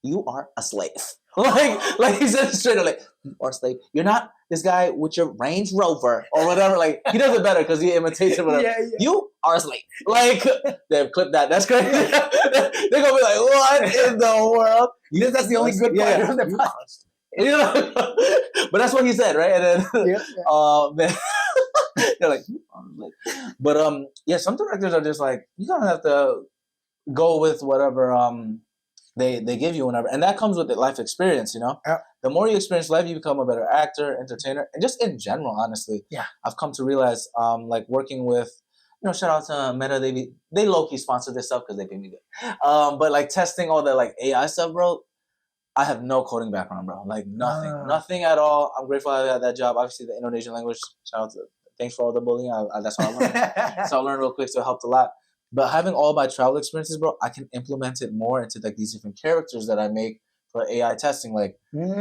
You are a slave." Like he said straight up, like, you are a slave. You're not this guy with your Range Rover or whatever. Like he does it better because he imitates him. Yeah. You are a slave. Like they clip that. That's crazy. They're gonna be like, what in the world? That's the only good part of the podcast. You know? But that's what he said, right? And then man, they're like, but some directors are just like, you don't have to go with whatever they give you whenever, and that comes with the life experience, you know. The more you experience life, you become a better actor, entertainer, and just in general, honestly. Yeah, I've come to realize, like working with, you know, shout out to Meta, they low-key sponsor this stuff because they pay me good. But like testing all the like AI stuff, bro. I have no coding background, bro. Like nothing at all. I'm grateful I had that job. Obviously, the Indonesian language. Shout out to thanks for all the bullying. That's how I learned. So I learned real quick, so it helped a lot. But having all my travel experiences, bro, I can implement it more into like these different characters that I make for AI testing. Like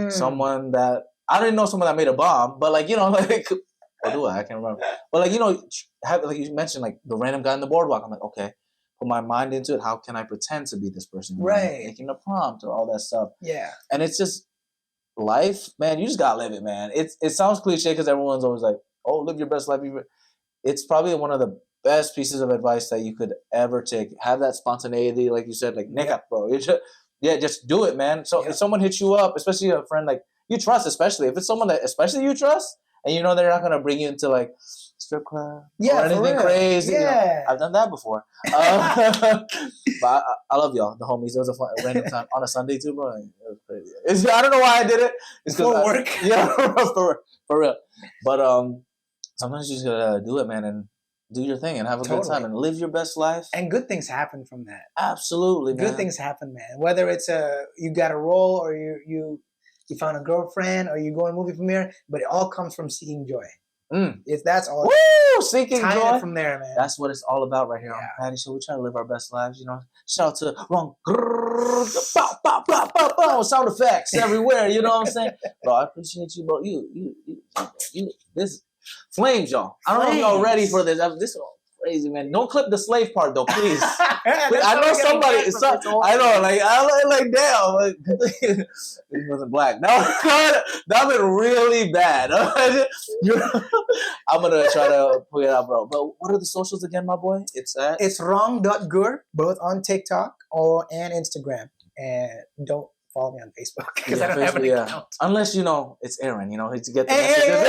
someone that I don't even know someone that made a bomb, but like, you know, like or do I? I can't remember. But like, you know, like you mentioned, like the random guy on the boardwalk. I'm like, okay, put my mind into it. How can I pretend to be this person? Right. Making a prompt or all that stuff. Yeah. And it's just life, man. You just gotta live it, man. It sounds cliche because everyone's always like, oh, live your best life. It's probably one of the best pieces of advice that you could ever take. Have that spontaneity, like you said, like neck up, bro. Just do it, man. So if someone hits you up, especially a friend like you trust, especially if it's someone that especially you trust, and you know they're not gonna bring you into like strip club or anything crazy. Yeah, you know, I've done that before. But I love y'all, the homies. It was a fun, random time on a Sunday too, bro. It was crazy. I don't know why I did it. It's for work. Yeah, for real. But sometimes you just gotta do it, man, and do your thing and have a good time and live your best life. And good things happen from that. Absolutely, man. Good things happen, man. Whether it's you got a role or you found a girlfriend or you go on a movie premiere, but it all comes from seeking joy. That's all. Woo! Seeking joy from there, man. That's what it's all about right here on Patty Show. We try to live our best lives, you know. Shout out to Ronggur, sound effects everywhere. You know what I'm saying, bro? I appreciate you, bro. You this. Flames, y'all. I don't know if y'all ready for this. This is crazy, man. Don't clip the slave part, though, please. I know somebody. I know, like damn. It wasn't black. That been really bad. I'm gonna try to put it out, bro. But what are the socials again, my boy? It's Rong.gur, both on TikTok and Instagram. And don't follow me on Facebook because I don't have an account. Unless, you know, it's Aaron, you know, to get the messages.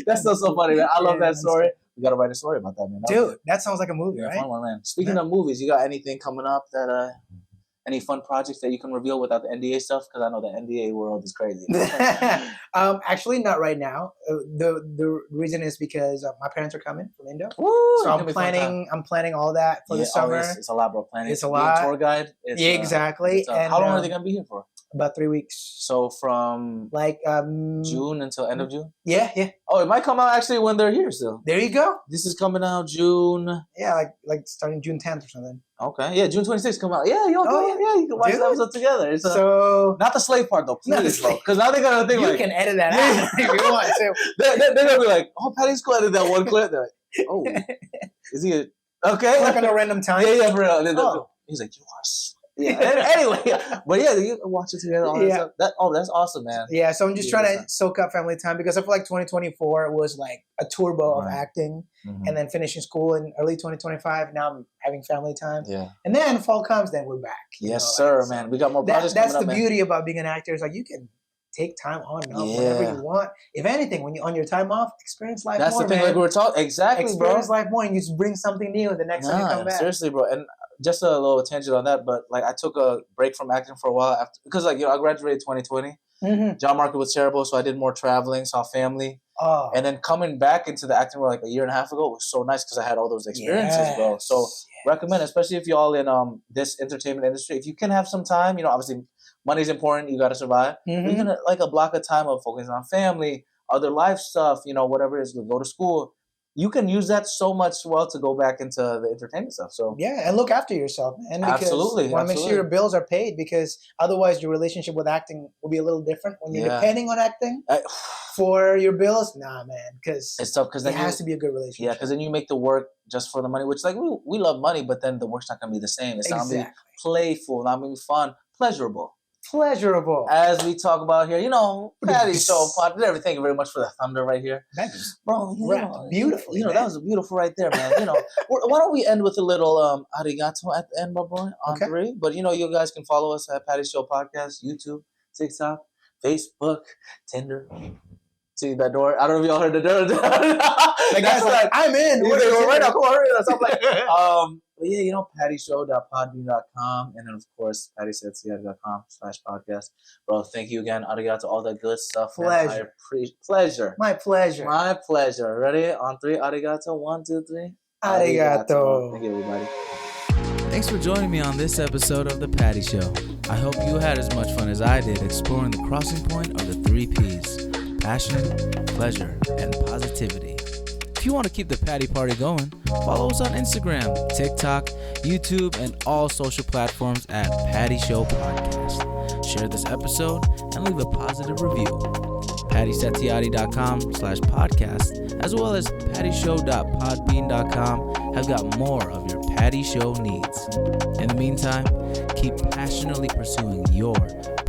That's still so funny, man. I love that story. We got to write a story about that, man. Dude, that sounds like a movie, right? Fun one, man. Speaking of movies, you got anything coming up that, any fun projects that you can reveal without the NDA stuff? Because I know the NDA world is crazy. Actually, not right now. The reason is because my parents are coming from Indo. Woo, so I'm planning all that for the summer. It's a lot, bro. Planning. It's a lot. Being a tour guide. Exactly. And how long are they gonna be here for? About 3 weeks. So from like June until end of June? Yeah. Oh, it might come out actually when they're here still. There you go. This is coming out June. Yeah, like starting June 10th or something. Okay. Yeah, June 26th come out. Yeah, you can watch the episode together. So not the slave part though, please, bro. Because now they're gonna think you can edit that out if you want to. They're gonna be like, oh, Patty's cool edit that one clip. They're like, oh, is he okay? Like on a random time. Yeah, for real. He's like, you are. Yeah. Anyway, but yeah, you can watch it together. All that stuff. That's awesome, man. Yeah, so I'm just trying to soak up family time because I feel like 2024 was like a turbo of acting, and then finishing school in early 2025. Now I'm having family time. Yeah, and then fall comes, then we're back. Yes, sir, man. We got more projects. That's the beauty about being an actor. Is like you can take time on and off whenever you want. If anything, when you're on your time off, experience life more. That's the thing, like we were talking. Exactly, experience life more, and you just bring something new the next time you come back. Seriously, bro. And just a little tangent on that, but like I took a break from acting for a while after because like I graduated 2020. Job market was terrible, so I did more traveling, saw family, and then coming back into the acting world like a year and a half ago was so nice because I had all those experiences, bro. So recommend, especially if y'all in this entertainment industry, if you can have some time, you know, obviously money's important, you got to survive. You can like a block of time of focusing on family, other life stuff, whatever it is, go to school. You can use that so much to go back into the entertainment stuff. So yeah, and look after yourself, man. Because absolutely, you want to make sure your bills are paid, because otherwise your relationship with acting will be a little different when you're depending on acting for your bills. Nah, man, because it's tough, because it has to be a good relationship. Yeah, because then you make the work just for the money, which like we love money, but then the work's not gonna be the same. It's not gonna be playful, not gonna be fun, pleasurable. As we talk about here, Patty Show Pod. Thank you very much for the thunder right here. Thank you. Bro, beautifully. That was beautiful right there, man. Why don't we end with a little arigato at the end, my boy, on 3. But you guys can follow us at Patty Show Podcast, YouTube, TikTok, Facebook, Tinder. See that door? I don't know if y'all heard the door. The guy's like, I'm in. Right now, come on, hurry up. But yeah, pattyshow.podbean.com, and then of course pattysetsuya.com/podcast. Bro, thank you again. Arigato, all that good stuff. Pleasure. Pleasure. My pleasure. My pleasure. Ready? On 3, arigato. 1, 2, 3. Arigato. Thank you, everybody. Thanks for joining me on this episode of The Patty Show. I hope you had as much fun as I did exploring the crossing point of the 3 Ps: passion, pleasure, and positivity. If you want to keep the Patty Party going, follow us on Instagram, TikTok, YouTube, and all social platforms at Patty Show Podcast. Share this episode and leave a positive review. PattySetiati.com/podcast, as well as PattyShow.podbean.com have got more of your Patty Show needs. In the meantime, keep passionately pursuing your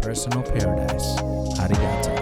personal paradise. Arigato.